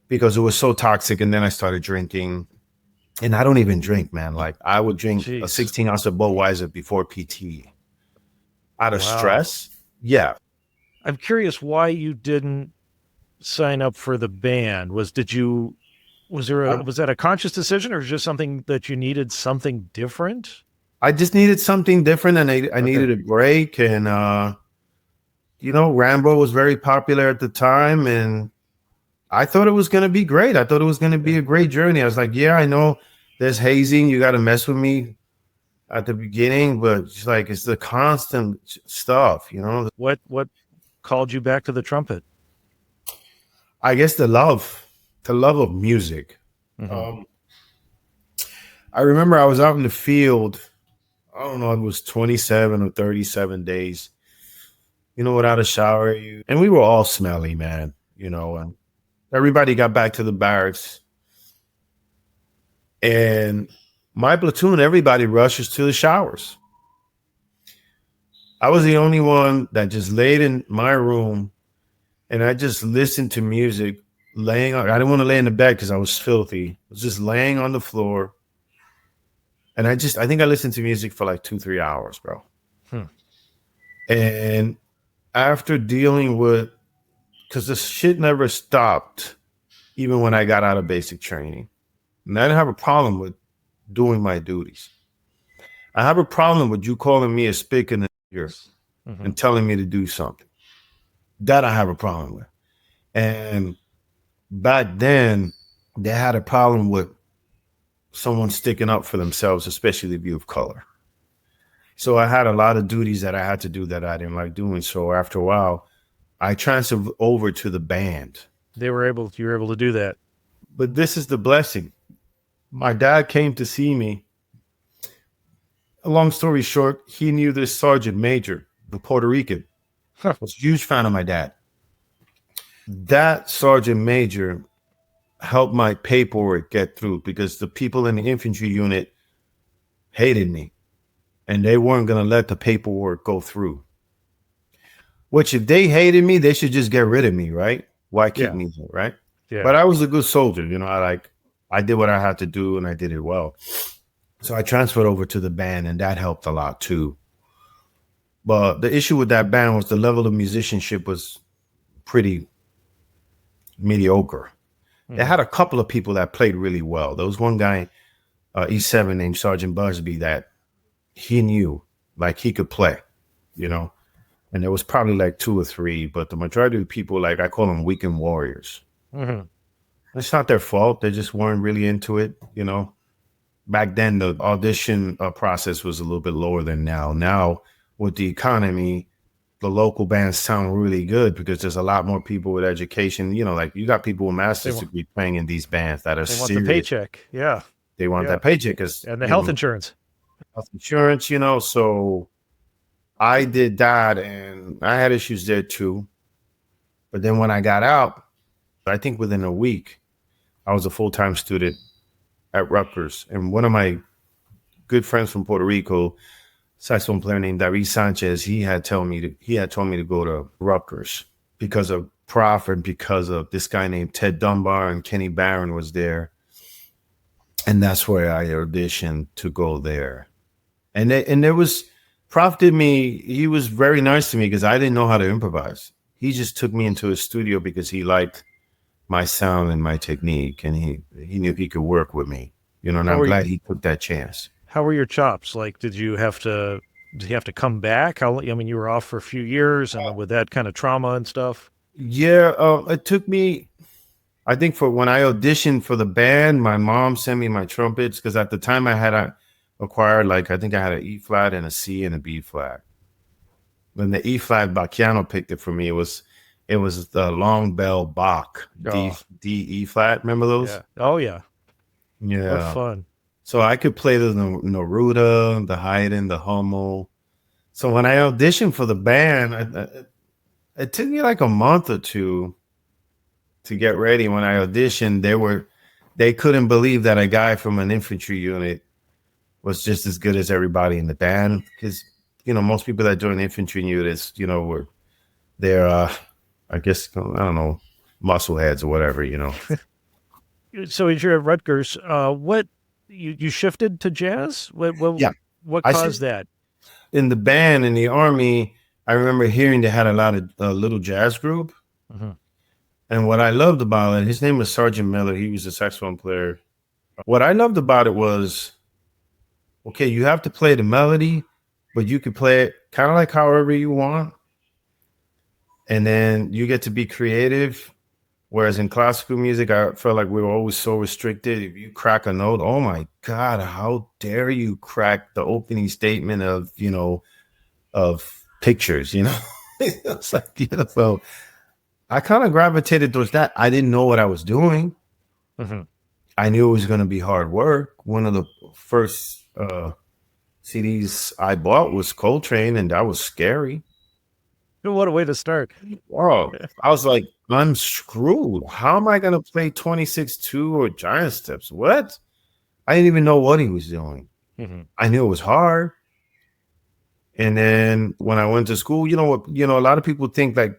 because it was so toxic. And then I started drinking. And I don't even drink, man. Like, I would drink a 16 ounce of Budweiser before PT out of stress. Yeah. I'm curious why you didn't sign up for the band. Was that a conscious decision, or just something that you needed something different? I just needed something different, and I needed a break. And, Rambo was very popular at the time, and I thought it was going to be great. I thought it was going to be a great journey. I was like, yeah, I know there's hazing. You got to mess with me at the beginning, but it's the constant stuff, What called you back to the trumpet? I guess the love of music. I remember I was out in the field. I don't know, it was 27 or 37 days, without a shower. And we were all smelly, man, and everybody got back to the barracks, and my platoon, everybody rushes to the showers. I was the only one that just laid in my room, and I just listened to music laying on. I didn't want to lay in the bed because I was filthy. I was just laying on the floor. And I think I listened to music for like 2-3 hours, bro. And after dealing with, because the shit never stopped, even when I got out of basic training. And I didn't have a problem with doing my duties. I have a problem with you calling me a spick in the ear and telling me to do something. That I have a problem with. And back then, they had a problem with someone sticking up for themselves, especially the view of color. So I had a lot of duties that I had to do that I didn't like doing. So after a while, I transferred over to the band. You were able to do that. But this is the blessing. My dad came to see me. A long story short, he knew this sergeant major, the Puerto Rican. I was a huge fan of my dad. That sergeant major helped my paperwork get through, because the people in the infantry unit hated me, and they weren't going to let the paperwork go through. Which, if they hated me, they should just get rid of me, right? Why keep me here, right? Yeah. But I was a good soldier, you know. I did what I had to do, and I did it well. So I transferred over to the band, and that helped a lot too. But the issue with that band was the level of musicianship was pretty mediocre. They had a couple of people that played really well. There was one guy, E7 named Sergeant Busby, that he knew, like he could play, you know. And there was probably like 2 or 3, but the majority of the people, like I call them weekend warriors. Mm-hmm. It's not their fault. They just weren't really into it, you know. Back then, the audition process was a little bit lower than now. Now, with the economy, the local bands sound really good because there's a lot more people with education. You know, like you got people with master's degree playing in these bands that are They want serious. the paycheck. Yeah. They want that paycheck. And the health insurance. Health insurance, you know. So I did that, and I had issues there too. But then when I got out, I think within a week, I was a full-time student at Rutgers. And one of my good friends from Puerto Rico, saxophone player named David Sanchez, he had told me to go to Rutgers because of Prof and because of this guy named Ted Dunbar and Kenny Barron was there. And that's where I auditioned to go there. And there was Prof did me, he was very nice to me because I didn't know how to improvise. He just took me into his studio because he liked my sound and my technique, and he knew he could work with me, you know, and I'm glad he took that chance. How were your chops? Like, did you have to come back? I mean, you were off for a few years, and with that kind of trauma and stuff. Yeah, it took me, I think for when I auditioned for the band, my mom sent me my trumpets because at the time I had acquired, like, I think I had an E flat and a C and a B flat. When the E flat, Bacchiano picked it for me. It was the long bell Bach, D E flat. Remember those? Yeah. Oh yeah. Yeah. What fun. So I could play the Neruda, the Haydn, the Hummel. So when I auditioned for the band, it took me like a month or 2 to get ready. When I auditioned, they couldn't believe that a guy from an infantry unit was just as good as everybody in the band. Because, you know, most people that join infantry units, you know, they're, I guess, I don't know, muscle heads or whatever, you know. So as you're at Rutgers, what you shifted to jazz? What caused that? In the band, in the Army, I remember hearing they had a lot of little jazz group. Mm-hmm. And what I loved about it, his name was Sergeant Miller. He was a saxophone player. What I loved about it was, okay, you have to play the melody, but you can play it kind of like however you want. And then you get to be creative. Whereas in classical music, I felt like we were always so restricted. If you crack a note, oh my God, how dare you crack the opening statement of, you know, of Pictures, you know? It's like, you know, so I kind of gravitated towards that. I didn't know what I was doing. Mm-hmm. I knew it was going to be hard work. One of the first CDs I bought was Coltrane, and that was scary. What a way to start. Wow. I was like, I'm screwed. How am I going to play 26-2 or giant steps? What? I didn't even know what he was doing. Mm-hmm. I knew it was hard. And then when I went to school, you know what? You know, a lot of people think like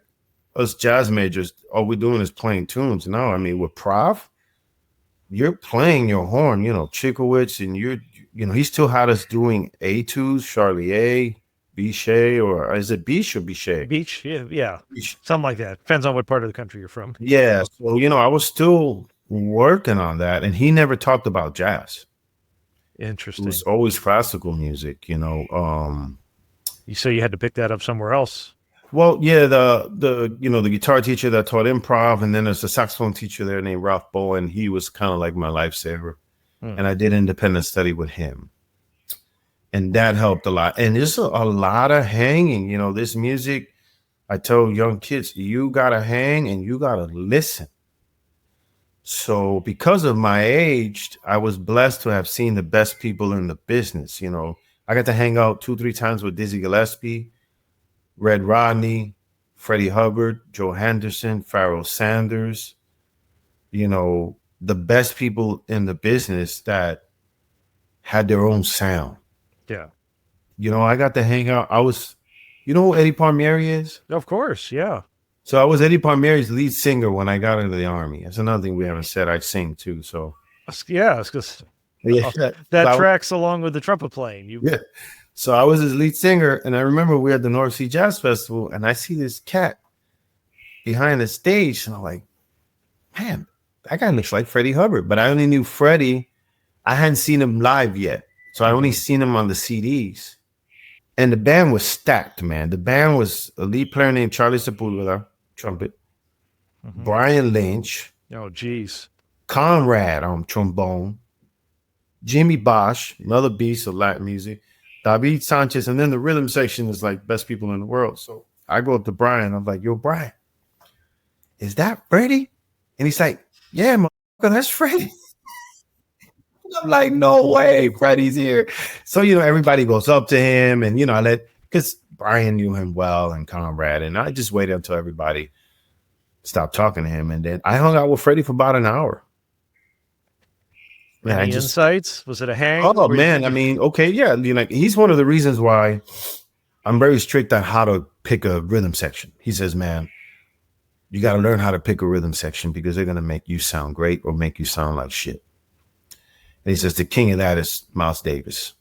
us jazz majors, all we're doing is playing tunes. No, I mean, with Prof, you're playing your horn, you know, Chikowicz, and you know, he still had us doing A2s, Charlier, Bichet, or is it Beach or Bichet? Beach, yeah. Beach. Something like that. Depends on what part of the country you're from. Yeah, so, you know, I was still working on that, and he never talked about jazz. Interesting. It was always classical music, you know. So you had to pick that up somewhere else. Well, yeah, the you know, the guitar teacher that taught improv, and then there's a saxophone teacher there named Ralph Bowen. He was kind of like my lifesaver, and I did independent study with him. And that helped a lot. And there's a lot of hanging. You know, this music, I tell young kids, you got to hang and you got to listen. So because of my age, I was blessed to have seen the best people in the business. You know, I got to hang out 2-3 times with Dizzy Gillespie, Red Rodney, Freddie Hubbard, Joe Henderson, Pharoah Sanders. You know, the best people in the business that had their own sound. Yeah. You know, I got to hang out. You know who Eddie Palmieri is? Of course, yeah. So I was Eddie Palmieri's lead singer when I got into the Army. That's another thing we haven't said. I sing too. So Yeah, it's because yeah, that tracks along with the trumpet playing. Yeah. So I was his lead singer, and I remember we had the North Sea Jazz Festival, and I see this cat behind the stage, and I'm like, man, that guy looks like Freddie Hubbard. But I only knew Freddie. I hadn't seen him live yet. So I only seen him on the CDs. And the band was stacked, man. The band was a lead player named Charlie Sepulveda, trumpet, Brian Lynch. Oh, geez. Conrad on trombone, Jimmy Bosch, another beast of Latin music, David Sanchez, and then the rhythm section is like best people in the world. So I go up to Brian. I'm like, yo, Brian, is that Freddie? And he's like, yeah, motherfucker, that's Freddie. I'm like, no way, Freddie's here. So, everybody goes up to him, and, because Brian knew him well and Conrad, and I just waited until everybody stopped talking to him. And then I hung out with Freddie for about an hour. Man, Any insights? Was it a hang? Oh, man. I mean, okay, yeah. He's one of the reasons why I'm very strict on how to pick a rhythm section. He says, man, you got to learn how to pick a rhythm section because they're going to make you sound great or make you sound like shit. And he says the king of that is Miles Davis.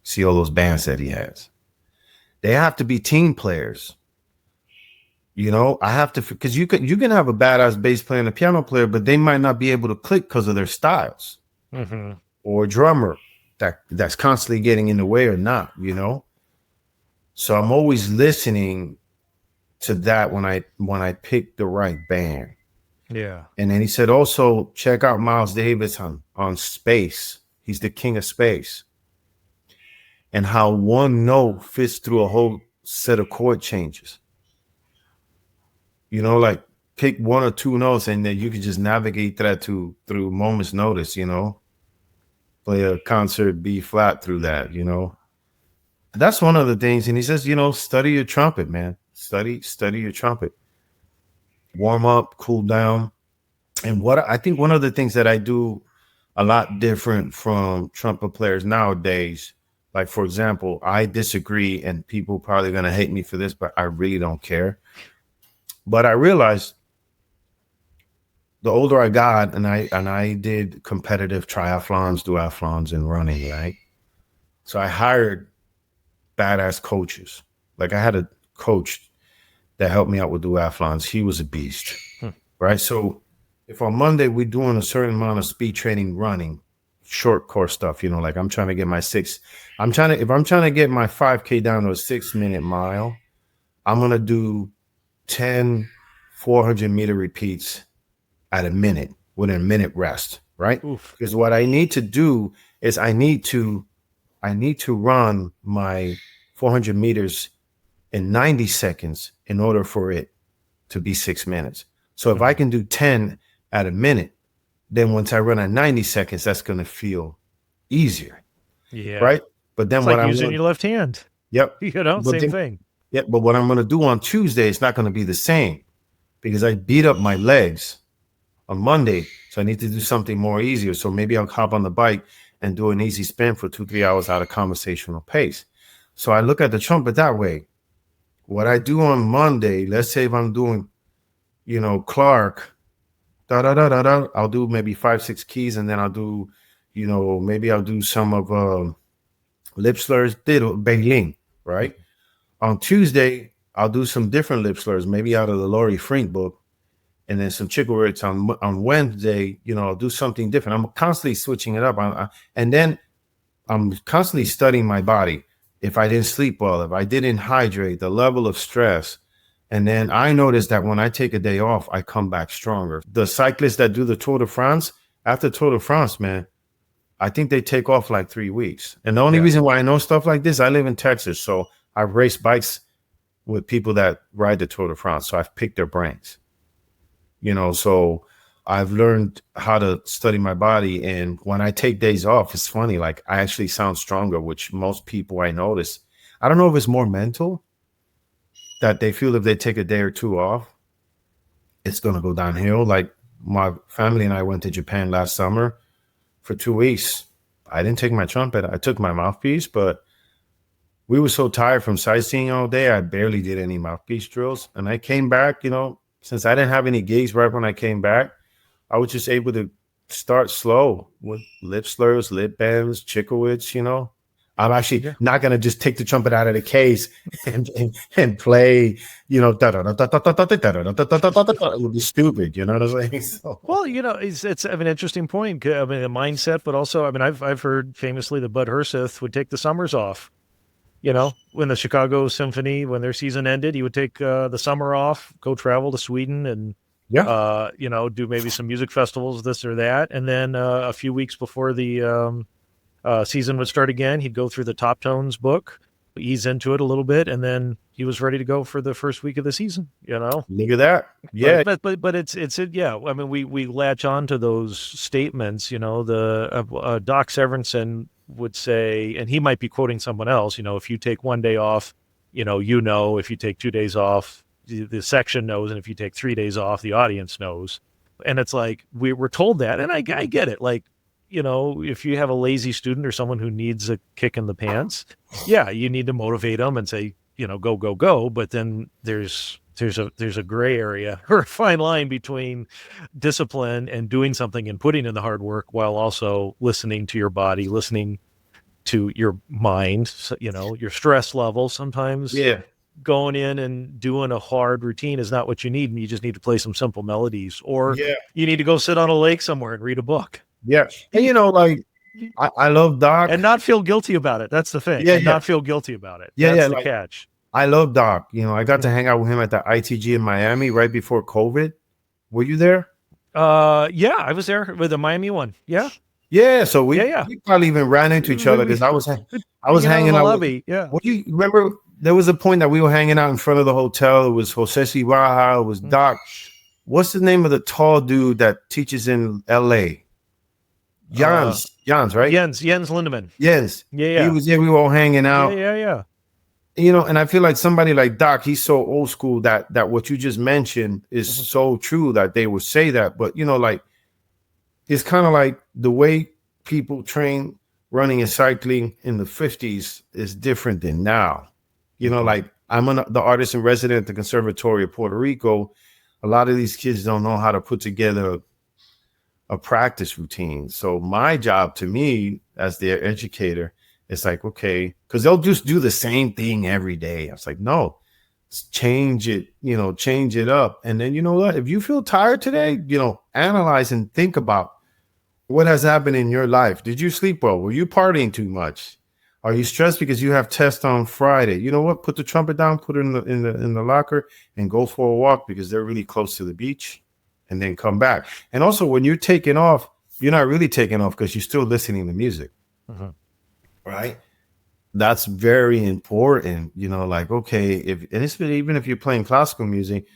See all those bands that he has. They have to be team players. I have to, because you can have a badass bass player and a piano player, but they might not be able to click because of their styles. Or a drummer that's constantly getting in the way or not, So I'm always listening to that when I pick the right band. Yeah. And then he said, also check out Miles Davis on Space. He's the king of space. And how one note fits through a whole set of chord changes. Like pick one or two notes and then you can just navigate that through moment's notice, Play a concert B flat through that, That's one of the things. And he says, study your trumpet, man. Study your trumpet. Warm up, cool down. And what I think one of the things that I do a lot different from trumpet players nowadays, like, for example, I disagree, and people probably going to hate me for this, but I really don't care. But I realized the older I got, and I did competitive triathlons, duathlons, and running, right? So I hired badass coaches. Like I had a coach that helped me out with duathlons. He was a beast, right? So if on Monday we're doing a certain amount of speed training running, short course stuff, like I'm trying to get if I'm trying to get my 5K down to a 6-minute mile, I'm going to do 10 400-meter repeats at a minute with a minute rest, right? Oof. Because what I need to do is I need to run my 400 meters in 90 seconds in order for it to be 6 minutes. So if I can do 10 at a minute, then once I run at 90 seconds, that's going to feel easier. Yeah. Right. But then it's like using your left hand. Yep. Same thing. Yeah. But what I'm going to do on Tuesday, it's not going to be the same because I beat up my legs on Monday. So I need to do something more easier. So maybe I'll hop on the bike and do an easy spin for 2-3 hours at a conversational pace. So I look at the trumpet that way. What I do on Monday, let's say if I'm doing, Clark, I'll do maybe 5-6 keys, and then I'll do, maybe I'll do some of lip slurs, Tito, Berlin, right? On Tuesday, I'll do some different lip slurs, maybe out of the Laurie Frink book, and then some Chico Ritz on Wednesday, I'll do something different. I'm constantly switching it up. And then I'm constantly studying my body. If I didn't sleep well, if I didn't hydrate, the level of stress. And then I noticed that when I take a day off, I come back stronger. The cyclists that do the Tour de France, after Tour de France, man, I think they take off like 3 weeks. And the only reason why I know stuff like this, I live in Texas. So I've raced bikes with people that ride the Tour de France. So I've picked their brains. So I've learned how to study my body. And when I take days off, it's funny. Like I actually sound stronger, which most people I notice. I don't know if it's more mental that they feel if they take a day or two off, it's going to go downhill. Like my family and I went to Japan last summer for 2 weeks. I didn't take my trumpet. I took my mouthpiece, but we were so tired from sightseeing all day. I barely did any mouthpiece drills. And I came back, since I didn't have any gigs right when I came back, I was just able to start slow with lip slurs, lip bends, Chickowitz. I'm actually not going to just take the trumpet out of the case and play, it would be stupid. You know what I'm saying? So. Well, it's an interesting point. I mean, the mindset, but also, I mean, I've heard famously that Bud Herseth would take the summers off. When the Chicago Symphony, when their season ended, he would take the summer off, go travel to Sweden and, do maybe some music festivals, this or that. And then a few weeks before the season would start again, he'd go through the Top Tones book, ease into it a little bit, and then he was ready to go for the first week of the season. Look at that. Yeah, but it's yeah. I mean, we latch on to those statements. The Doc Severinsen would say, and he might be quoting someone else. If you take one day off, if you take 2 days off, the section knows, and if you take 3 days off, the audience knows. And it's like we're told that, and I get it. Like, if you have a lazy student or someone who needs a kick in the pants, you need to motivate them and say, go, go, go. But then there's a gray area or a fine line between discipline and doing something and putting in the hard work while also listening to your body, listening to your mind, your stress level. Sometimes going in and doing a hard routine is not what you need. And you just need to play some simple melodies, or you need to go sit on a lake somewhere and read a book. Yeah. And I love Doc. And not feel guilty about it. That's the thing. Not feel guilty about it. That's the catch. I love Doc. I got to hang out with him at the ITG in Miami right before COVID. Were you there? I was there with the Miami one. Yeah. Yeah. So we probably even ran into each other because I was hanging out. What do you remember? There was a point that we were hanging out in front of the hotel. It was Jose Cibaja. It was Doc. What's the name of the tall dude that teaches in LA? Jans, right? Jens Lindemann. Jens. Yeah. He was there. We were all hanging out. Yeah. And I feel like somebody like Doc, he's so old school that what you just mentioned is so true that they would say that. But, it's kind of like the way people train running and cycling in the 50s is different than now. Like I'm the artist in resident at the Conservatory of Puerto Rico. A lot of these kids don't know how to put together a practice routine. So my job to me as their educator, it's like, okay, because they'll just do the same thing every day. I was like, no, change it, change it up. And then, you know what, if you feel tired today, analyze and think about what has happened in your life. Did you sleep well? Were you partying too much? Are you stressed because you have tests on Friday? You know what, put the trumpet down, put it in the locker and go for a walk because they're really close to the beach. And then come back. And also, when you're taking off, you're not really taking off because you're still listening to music, right? That's very important. Like, okay, even if you're playing classical music,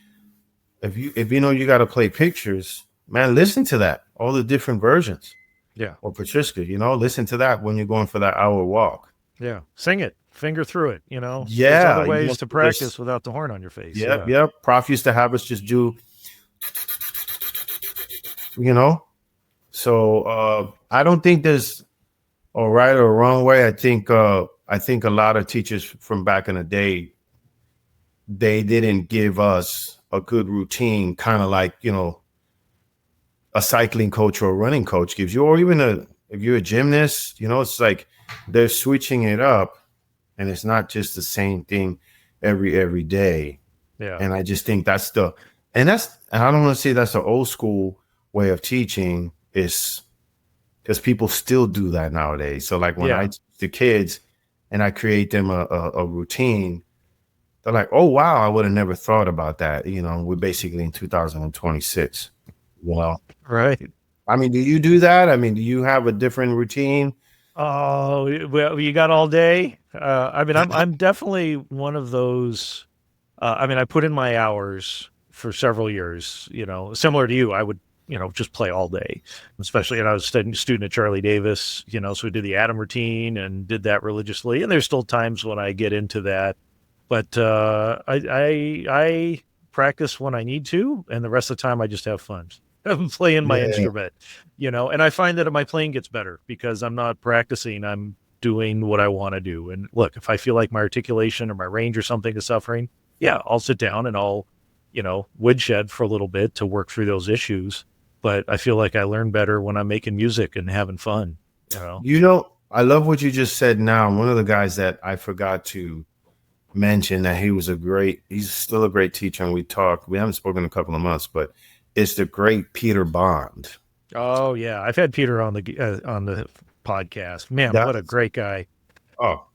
if you got to play pictures, man, listen to that, all the different versions. Yeah. Or Patricia, listen to that when you're going for that hour walk. Yeah, sing it, finger through it. Yeah, there's other ways to practice without the horn on your face. Yep. Prof used to have us just do. So I don't think there's a right or wrong way. I think a lot of teachers from back in the day, they didn't give us a good routine, kind of like a cycling coach or a running coach gives you, or even if you're a gymnast, it's like they're switching it up, and it's not just the same thing every day. Yeah, and I just think and I don't want to say that's the old school way of teaching, is because people still do that nowadays. So like when I teach the kids and I create them a routine, they're like, oh wow, I would have never thought about that. We're basically in 2026. Well, right. I mean, do you do that? I mean, do you have a different routine? Oh, well, you got all day. I mean, I'm definitely one of those. I put in my hours for several years, similar to you. I would just play all day, especially, I was a student at Charlie Davis, so we did the Adam routine and did that religiously. And there's still times when I get into that, but I practice when I need to, and the rest of the time I just have fun. I'm playing my instrument, and I find that my playing gets better because I'm not practicing. I'm doing what I want to do. And look, if I feel like my articulation or my range or something is suffering, yeah, I'll sit down and I'll, woodshed for a little bit to work through those issues. But I feel like I learn better when I'm making music and having fun. I love what you just said now. One of the guys that I forgot to mention that he's still a great teacher, and we haven't spoken in a couple of months, but it's the great Peter Bond. Oh yeah, I've had Peter on the podcast. Man, what a great guy. Oh,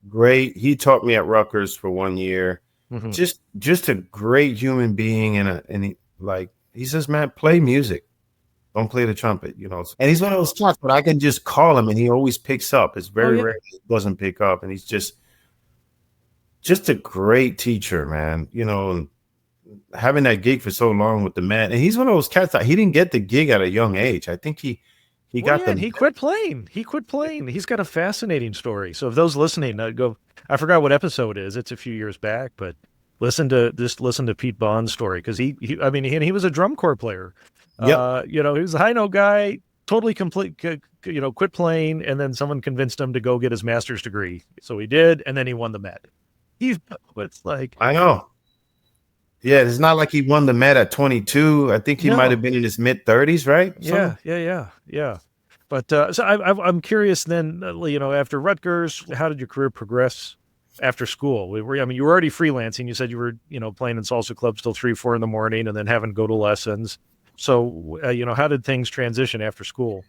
great. He taught me at Rutgers for 1 year. Mm-hmm. Just a great human being, and he says, man, play music. Don't play the trumpet, And he's one of those cats, but I can just call him and he always picks up. It's very rare he doesn't pick up, and he's just a great teacher, man. And having that gig for so long with the man, and he's one of those cats that he didn't get the gig at a young age. I think he quit playing. He quit playing. He's got a fascinating story. So if those listening, I forgot what episode it is. It's a few years back, but listen to Pete Bond's story, because he was a drum corps player. Yep. He was a high note guy, totally quit playing, and then someone convinced him to go get his master's degree. So he did, and then he won the Met. It's like, I know. Yeah, it's not like he won the Met at 22. I think he might have been in his mid 30s, right? Yeah. But so I'm curious then, after Rutgers, how did your career progress after school? You were already freelancing. You said you were, playing in salsa clubs till 3, 4 in the morning and then having to go to lessons. So, how did things transition after school?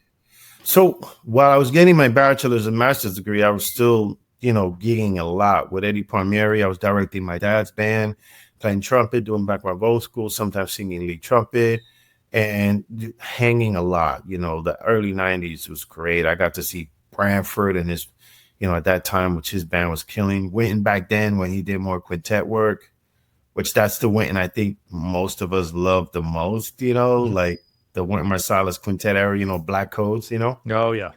So while I was getting my bachelor's and master's degree, I was still, gigging a lot with Eddie Palmieri. I was directing my dad's band, playing trumpet, doing background vocal, sometimes singing lead trumpet, and hanging a lot. The early 90s was great. I got to see Branford and his, at that time, which his band was killing. Winton back then when he did more quintet work, which that's the Winton I think most of us love the most, like the Winton Marsalis quintet era, Black Codes, Oh, yeah.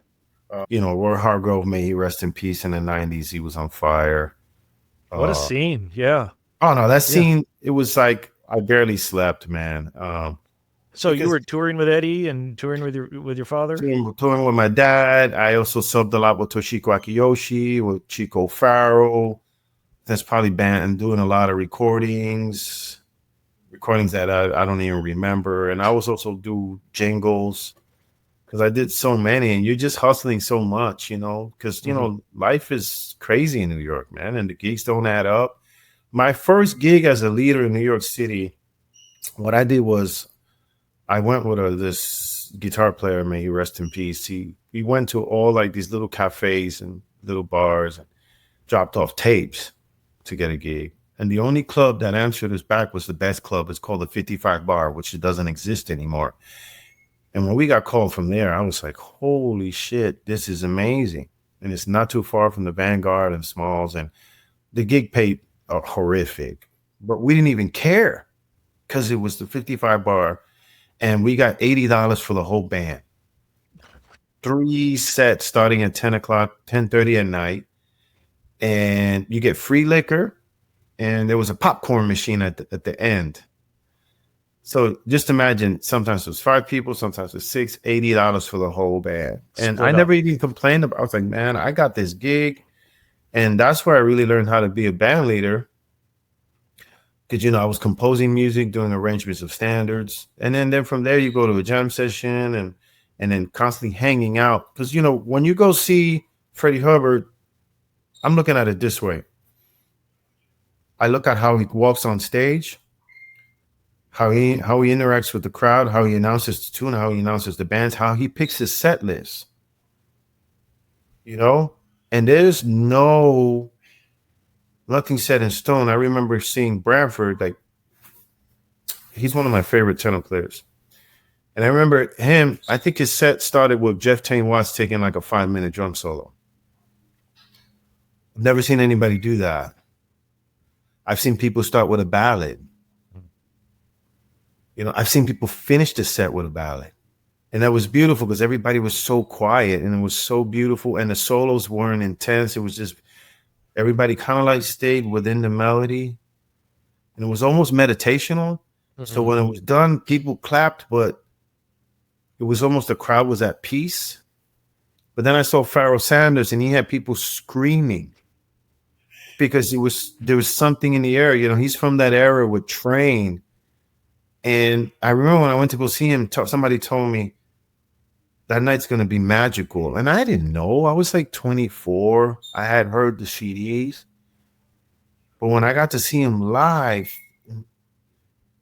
Roy Hargrove, may he rest in peace. In the 90s, he was on fire. What a scene. Yeah. Oh, no, that scene, it was like I barely slept, man. So you were touring with Eddie and touring with your father? Touring with my dad. I also subbed a lot with Toshiko Akiyoshi, with Chico O'Farrill. That's probably band and doing a lot of recordings that I don't even remember. And I was also do jingles because I did so many, and you're just hustling so much, because, life is crazy in New York, man, and the gigs don't add up. My first gig as a leader in New York City, what I did was I went with this guitar player, may he rest in peace. We went to all like these little cafes and little bars and dropped off tapes to get a gig. And the only club that answered us back was the best club. It's called the 55 Bar, which doesn't exist anymore. And when we got called from there, I was like, holy shit, this is amazing. And it's not too far from the Vanguard and Smalls. And the gig paid horrific, but we didn't even care because it was the 55 Bar. And we got $80 for the whole band. 3 sets starting at 10 o'clock, 10:30 at night. And you get free liquor. And there was a popcorn machine at the end. So just imagine, sometimes it was 5 people, sometimes it was 6, $80 for the whole band. And I never even complained about it. I was like, man, I got this gig. And that's where I really learned how to be a band leader. Because, I was composing music, doing arrangements of standards. And then from there, you go to a jam session and then constantly hanging out. Because, when you go see Freddie Hubbard, I'm looking at it this way. I look at how he walks on stage, how he interacts with the crowd, how he announces the tune, how he announces the bands, how he picks his set list. And there's nothing set in stone. I remember seeing Branford, like, he's one of my favorite tenor players. And I remember him, I think his set started with Jeff Tain Watts taking like a 5-minute drum solo. I've never seen anybody do that. I've seen people start with a ballad. I've seen people finish the set with a ballad. And that was beautiful because everybody was so quiet and it was so beautiful. And the solos weren't intense. It was just, everybody kind of like stayed within the melody. And it was almost meditational. Mm-hmm. So when it was done, people clapped, but it was almost the crowd was at peace. But then I saw Pharoah Sanders, and he had people screaming because there was something in the air. You know, he's from that era with Train. And I remember when I went to go see him, somebody told me that night's going to be magical. And I didn't know. I was like 24. I had heard the CDs. But when I got to see him live,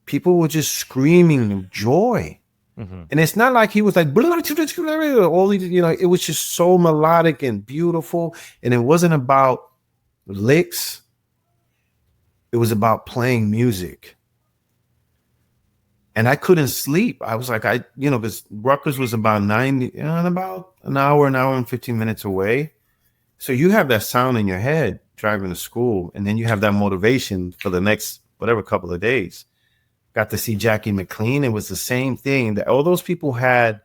people were just screaming of joy. Mm-hmm. And it's not like he was like, all these, you know, it was just so melodic and beautiful. And it wasn't about licks. It was about playing music. And I couldn't sleep. I was like, because Rutgers was about about an hour and 15 minutes away. So you have that sound in your head driving to school. And then you have that motivation for the next, whatever, couple of days. Got to see Jackie McLean. It was the same thing. That all those people had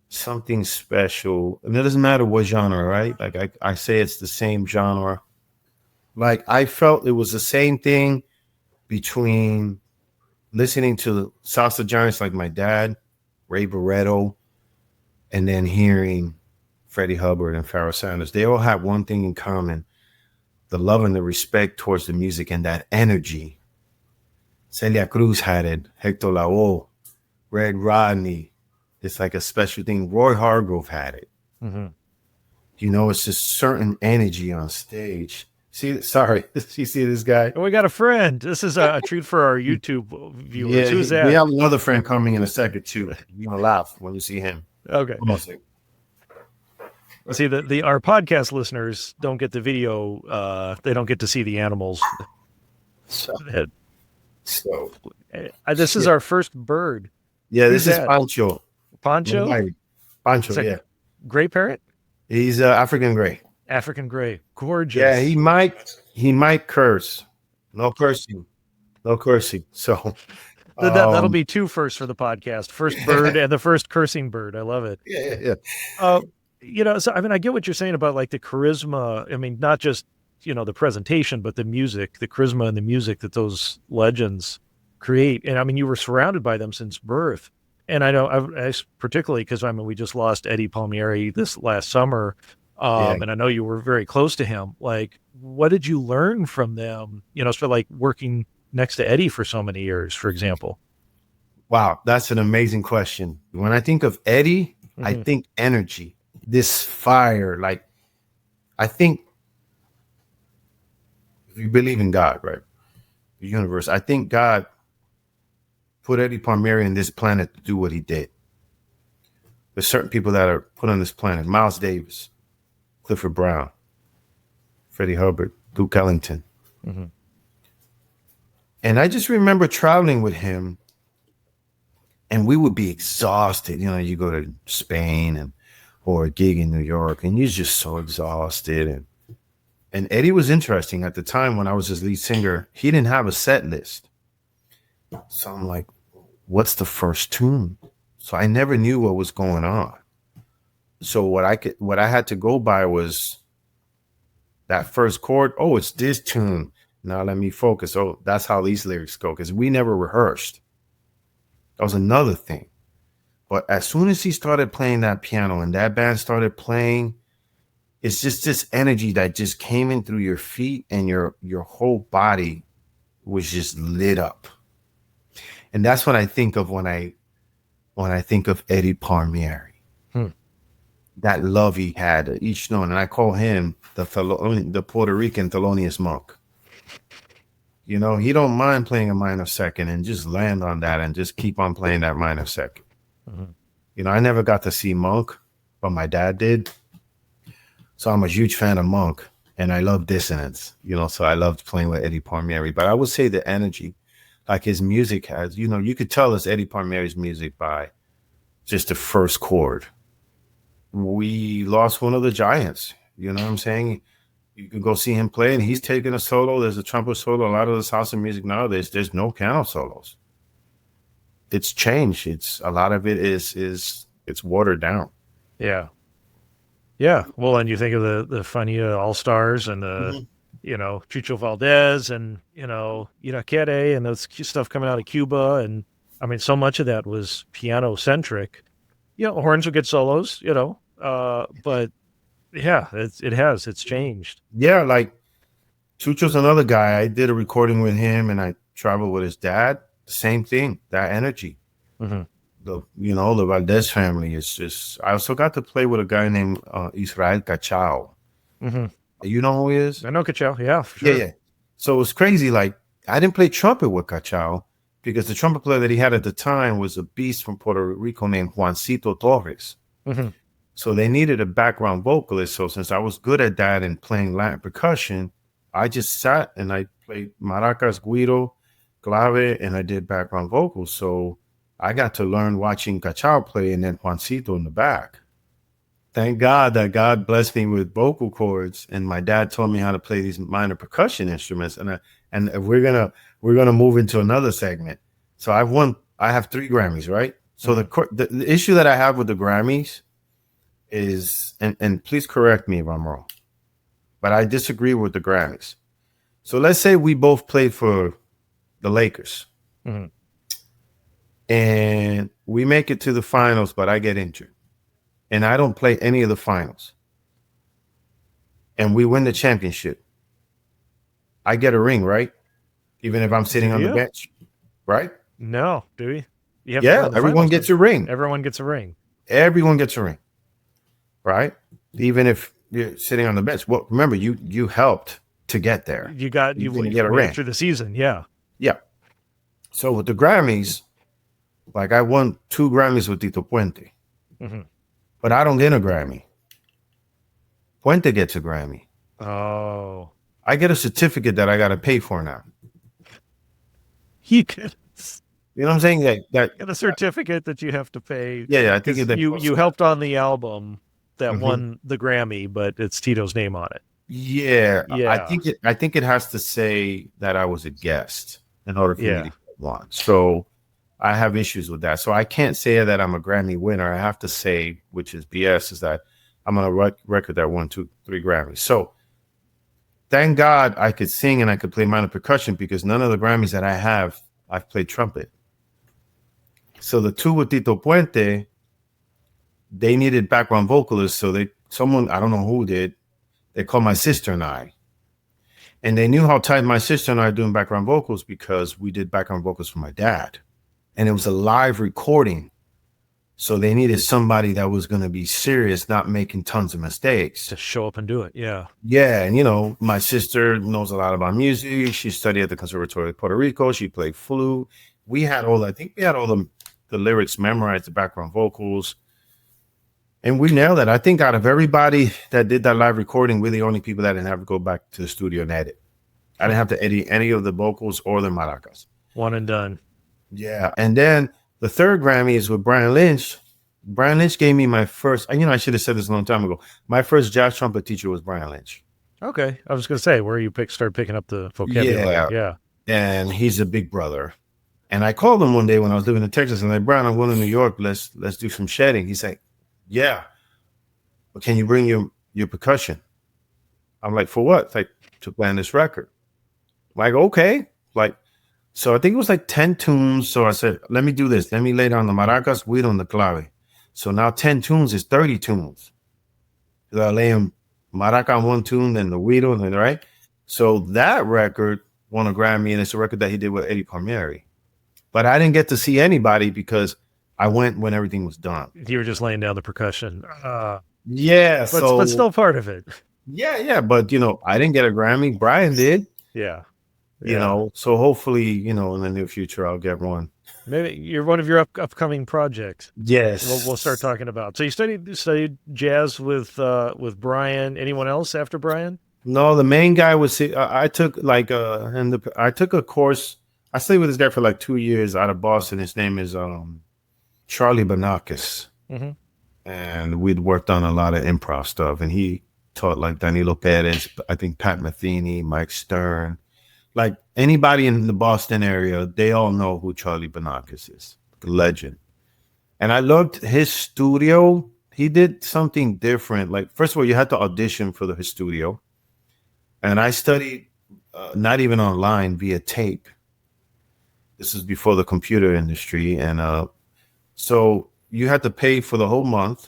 something special. And it doesn't matter what genre, right? Like I say it's the same genre. Like I felt it was the same thing between listening to salsa giants like my dad, Ray Barretto, and then hearing Freddie Hubbard and Pharoah Sanders. They all had one thing in common: the love and the respect towards the music and that energy. Celia Cruz had it, Hector Lavoe, Red Rodney. It's like a special thing. Roy Hargrove had it. Mm-hmm. You know, it's just certain energy on stage. You see this guy? Oh, we got a friend. This is a treat for our YouTube viewers. Yeah, who's that? We have another friend coming in a second too. You're gonna laugh when you see him. Okay. See, our podcast listeners don't get the video. They don't get to see the animals. This is our first bird. Yeah, Who's this that? is Pancho. Pancho? Pancho, yeah. Gray parrot? He's African gray. African gray. Gorgeous. Yeah, he might curse. No cursing. So that'll be two firsts for the podcast. First bird and the first cursing bird. I love it. Yeah. So I mean, I get what you're saying about like the charisma. I mean, not just, the presentation, but the music, the charisma and the music that those legends create. And I mean, you were surrounded by them since birth. And I know, I particularly because we just lost Eddie Palmieri this last summer. And I know you were very close to him. Like, what did you learn from them? So like working next to Eddie for so many years, for example. Wow, that's an amazing question. When I think of Eddie, I think energy, this fire. Like, I think if you believe in God, right, the universe, I think God put Eddie Palmieri on this planet to do what he did. There's certain people that are put on this planet: Miles Davis, Clifford Brown, Freddie Hubbard, Duke Ellington. Mm-hmm. And I just remember traveling with him, and we would be exhausted. You go to Spain or a gig in New York, and you're just so exhausted. And Eddie was interesting at the time when I was his lead singer. He didn't have a set list. So I'm like, what's the first tune? So I never knew what was going on. So what I had to go by was that first chord. Oh, it's this tune. Now let me focus. Oh, that's how these lyrics go. Because we never rehearsed. That was another thing. But as soon as he started playing that piano and that band started playing, it's just this energy that just came in through your feet, and your whole body was just lit up. And that's what I think of when I think of Eddie Palmieri. That love he had each note, and I call him the Puerto Rican Thelonious Monk. He don't mind playing a minor second and just land on that and just keep on playing that minor second. Mm-hmm. I never got to see Monk, but my dad did. So I'm a huge fan of Monk, and I love dissonance, so I loved playing with Eddie Palmieri. But I would say the energy, like his music has, you could tell it's Eddie Palmieri's music by just the first chord. We lost one of the giants, you know what I'm saying? You could go see him play, and he's taking a solo. There's a trumpet solo. A lot of the salsa music nowadays, there's no piano solos. It's changed. A lot of it is watered down. Yeah. Yeah. Well, and you think of the Fania All-Stars and the, Chicho Valdez and, Kere and those stuff coming out of Cuba. And I mean, so much of that was piano centric. Horns would get solos, but Yeah, it's changed. Yeah, like Chucho's another guy. I did a recording with him, and I traveled with his dad. Same thing, that energy. Mm-hmm. The Valdez family is just. I also got to play with a guy named Israel Cachao. Mm-hmm. You know who he is? I know Cachao. Yeah, for sure. Yeah. So it was crazy. Like, I didn't play trumpet with Cachao because the trumpet player that he had at the time was a beast from Puerto Rico named Juancito Torres. Mm-hmm. So they needed a background vocalist. So since I was good at that and playing Latin percussion, I just sat and I played maracas, guiro, clave, and I did background vocals. So I got to learn watching Cachao play and then Juancito in the back. Thank God that God blessed me with vocal cords, and my dad taught me how to play these minor percussion instruments. And we're gonna move into another segment. So I have 3 Grammys, right? So the issue that I have with the Grammys is, and please correct me if I'm wrong, but I disagree with the Grammys. So let's say we both played for the Lakers, and we make it to the finals, but I get injured, and I don't play any of the finals, and we win the championship. I get a ring, right? Even if I'm sitting on the bench, right? No, do we? Yeah, everyone gets a ring. Everyone gets a ring. Everyone gets a ring, right? Even if you're sitting on the bench. Well, remember, you helped to get there. You get a ring through the season. Yeah. Yeah. So with the Grammys, like I won 2 Grammys with Tito Puente, but I don't get a Grammy. Puente gets a Grammy. Oh. I get a certificate that I got to pay for now. You could. You know what I'm saying? That get a certificate that you have to pay. Yeah. I think you helped on the album that won the Grammy, but it's Tito's name on it. Yeah. I think it has to say that I was a guest in order for me to get one. So I have issues with that. So I can't say that I'm a Grammy winner. I have to say, which is BS, is that I'm on a record that won 2, 3 Grammys. So thank God I could sing and I could play minor percussion, because none of the Grammys that I have, I've played trumpet. So the 2 with Tito Puente, they needed background vocalists. So I don't know who did, they called my sister and I. And they knew how tight my sister and I are doing background vocals, because we did background vocals for my dad. And it was a live recording. So they needed somebody that was going to be serious, not making tons of mistakes. To show up and do it, yeah. Yeah, and my sister knows a lot about music. She studied at the Conservatory of Puerto Rico. She played flute. I think we had all the lyrics memorized, the background vocals. And we nailed it. I think out of everybody that did that live recording, we're the only people that didn't have to go back to the studio and edit. I didn't have to edit any of the vocals or the maracas. One and done. Yeah. And then the 3rd Grammy is with Brian Lynch. Brian Lynch gave me my first, I should have said this a long time ago. My first jazz trumpet teacher was Brian Lynch. Okay. I was going to say, where you start picking up the vocabulary. Yeah. And he's a big brother. And I called him one day when I was living in Texas, and like, Brian, I'm going to New York. Let's do some shedding. He's like, yeah. But can you bring your percussion? I'm like, for what? It's like, to play on this record. I'm like, okay. So I think it was like 10 tunes. So I said, let me do this. Let me lay down the maracas, guiro, and the clave. So now 10 tunes is 30 tunes. So I lay them maraca on one tune, then the guiro, right? So that record won a Grammy, and it's a record that he did with Eddie Palmieri. But I didn't get to see anybody because I went when everything was done. You were just laying down the percussion. Yeah. But still part of it. Yeah. But, I didn't get a Grammy. Brian did. Yeah. So hopefully, in the near future, I'll get one. Maybe you're one of your upcoming projects. Yes. We'll start talking about. So you studied jazz with Brian. Anyone else after Brian? No, the main guy was, I took I took a course. I stayed with this guy for like 2 years out of Boston. His name is Charlie Banakis. And we'd worked on a lot of improv stuff. And he taught like Danilo Perez, I think Pat Metheny, Mike Stern. Like anybody in the Boston area, they all know who Charlie Banakis is. A legend. And I loved his studio. He did something different. Like, first of all, you had to audition for his studio. And I studied not even online, via tape. This is before the computer industry. And so you had to pay for the whole month.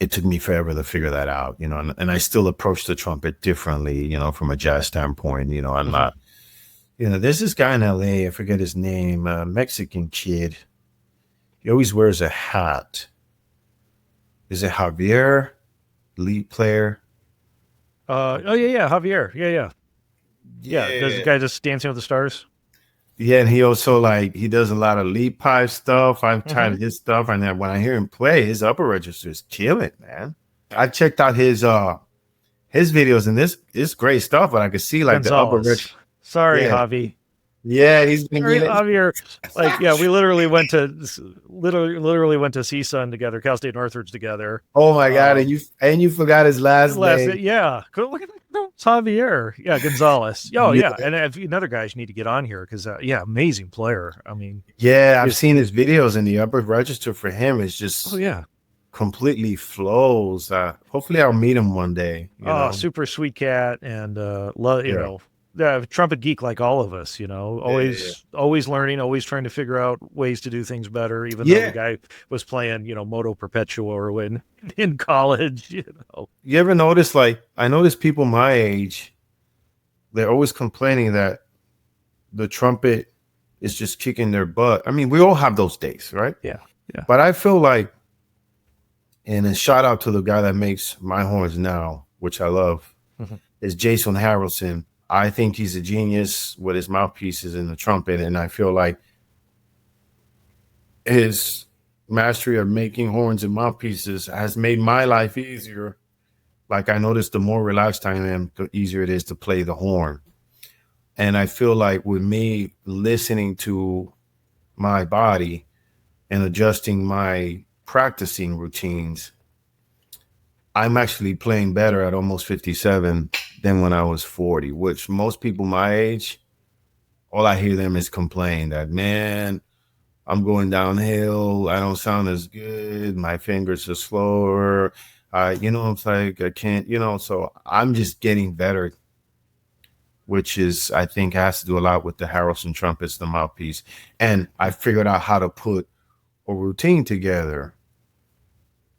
it took me forever to figure that out, you know, and I still approach the trumpet differently, you know, from a jazz standpoint. You know, I'm not, you know, there's this guy in LA, I forget his name, Mexican kid. He always wears a hat. Is it Javier, lead player? Yeah, Javier. Yeah. Does the guy just Dancing with the Stars? Yeah, and he also he does a lot of lead pipe stuff. I've tried his stuff, and then when I hear him play, his upper register is killing, man. I checked out his videos, and it's great stuff. But I could see Gonzalez. The upper register. Sorry, Javi. Yeah, he's been Javier. We literally went to CSUN together, Cal State Northridge together. Oh my God! And you forgot his last name. Yeah, look at that. It's Javier. Yeah, Gonzalez. Oh yeah, and another guy you need to get on here because amazing player. I mean, yeah, I've seen his videos, and the upper register for him is just completely flows. Hopefully, I'll meet him one day. You know? Super sweet cat, and you know. Trumpet geek like all of us, you know, always learning, always trying to figure out ways to do things better, even though the guy was playing, you know, Moto Perpetuo or in college, you know. You ever notice, I notice people my age, they're always complaining that the trumpet is just kicking their butt. I mean, we all have those days, right? Yeah. But I feel and a shout out to the guy that makes my horns now, which I love, is Jason Harrelson. I think he's a genius with his mouthpieces and the trumpet, and I feel like his mastery of making horns and mouthpieces has made my life easier. Like I noticed the more relaxed I am, the easier it is to play the horn. And I feel like with me listening to my body and adjusting my practicing routines, I'm actually playing better at almost 57 than when I was 40, which most people my age, all I hear them is complain that, man, I'm going downhill. I don't sound as good. My fingers are slower. You know, it's like I can't, you know, so I'm just getting better, which is, I think, has to do a lot with the Harrelson trumpets, the mouthpiece. And I figured out how to put a routine together.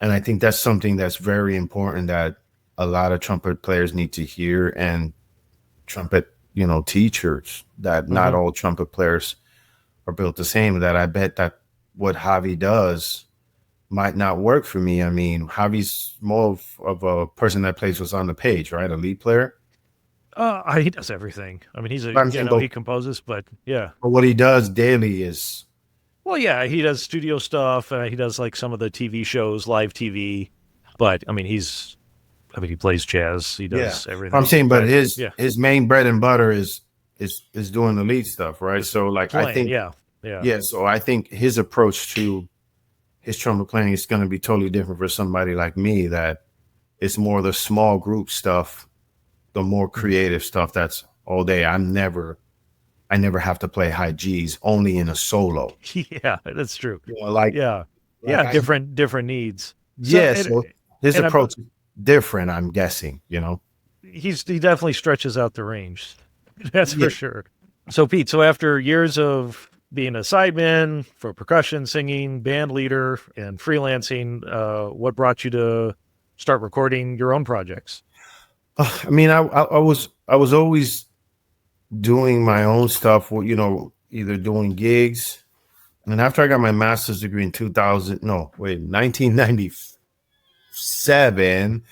And I think that's something that's very important that a lot of trumpet players need to hear, and trumpet, you know, teachers, that not all trumpet players are built the same. That I bet that what Javi does might not work for me. I mean, Javi's more of a person that plays what's on the page, right? A lead player. He does everything. I mean, he composes, but yeah. But what he does daily is. Well, yeah, he does studio stuff. He does like some of the TV shows, live TV. But I mean, he plays jazz. He does everything. I'm saying, but his main bread and butter is doing the lead stuff, right? So, like, playing, I think, So I think his approach to his trumpet playing is going to be totally different for somebody like me. That it's more the small group stuff, the more creative stuff. That's all day. I never have to play high G's, only in a solo. Yeah, that's true. You know, different needs. So his approach is different, I'm guessing, you know. He definitely stretches out the range. That's for sure. So Pete, after years of being a sideman for percussion, singing, band leader, and freelancing, what brought you to start recording your own projects? I mean, I was always doing my own stuff, you know, either doing gigs. And after I got my master's degree in 1997,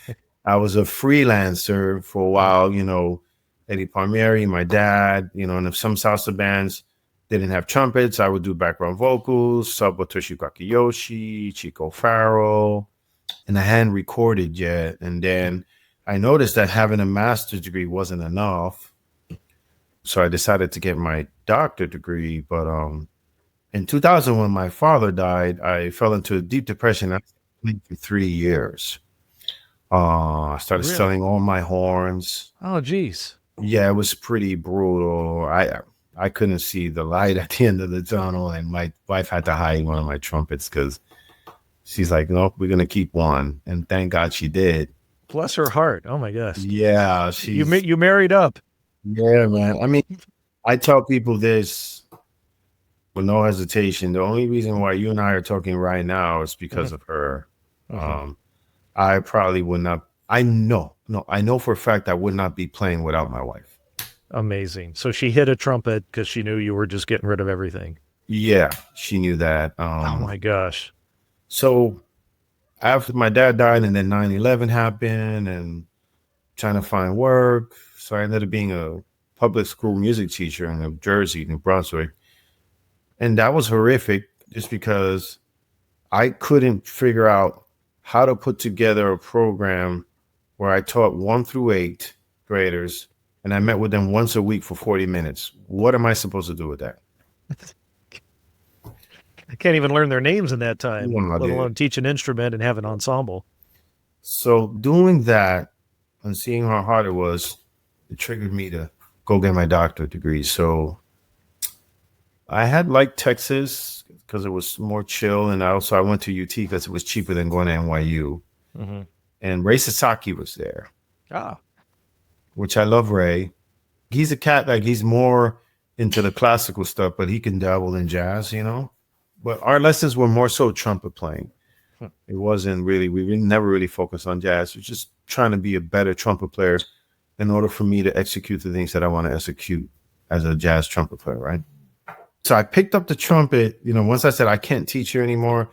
I was a freelancer for a while, you know, Eddie Palmieri, my dad, you know, and if some salsa bands didn't have trumpets, I would do background vocals, sub with Toshiko Akiyoshi, Chico O'Farrill, and I hadn't recorded yet. And then I noticed that having a master's degree wasn't enough. So I decided to get my doctorate degree. But in 2000, when my father died, I fell into a deep depression. I played for 3 years. I started selling all my horns. Oh, geez. Yeah, it was pretty brutal. I couldn't see the light at the end of the tunnel, and my wife had to hide one of my trumpets because she's like, "Nope, we're gonna keep one." And thank God she did. Bless her heart. Oh my gosh. Yeah, you married up. Yeah, man. I mean, I tell people this with no hesitation. The only reason why you and I are talking right now is because of her. I probably would not. I know for a fact I would not be playing without my wife. Amazing. So she hit a trumpet because she knew you were just getting rid of everything. Yeah, she knew that. Oh my gosh. So after my dad died and then 9/11 happened and trying to find work. So I ended up being a public school music teacher in New Jersey, New Brunswick. And that was horrific just because I couldn't figure out how to put together a program where I taught 1 through 8 graders and I met with them once a week for 40 minutes. What am I supposed to do with that? I can't even learn their names in that time, Well, let alone teach an instrument and have an ensemble. So doing that and seeing how hard it was, it triggered me to go get my doctorate degree. So I had liked Texas because it was more chill. And I went to UT because it was cheaper than going to NYU. Mm-hmm. And Ray Sasaki was there. Ah. Which I love Ray. He's a cat, like he's more into the classical stuff, but he can dabble in jazz, you know. But our lessons were more so trumpet playing. It wasn't really, we never really focused on jazz. We're just trying to be a better trumpet player in order for me to execute the things that I want to execute as a jazz trumpet player, right? So I picked up the trumpet, you know, once I said I can't teach here anymore.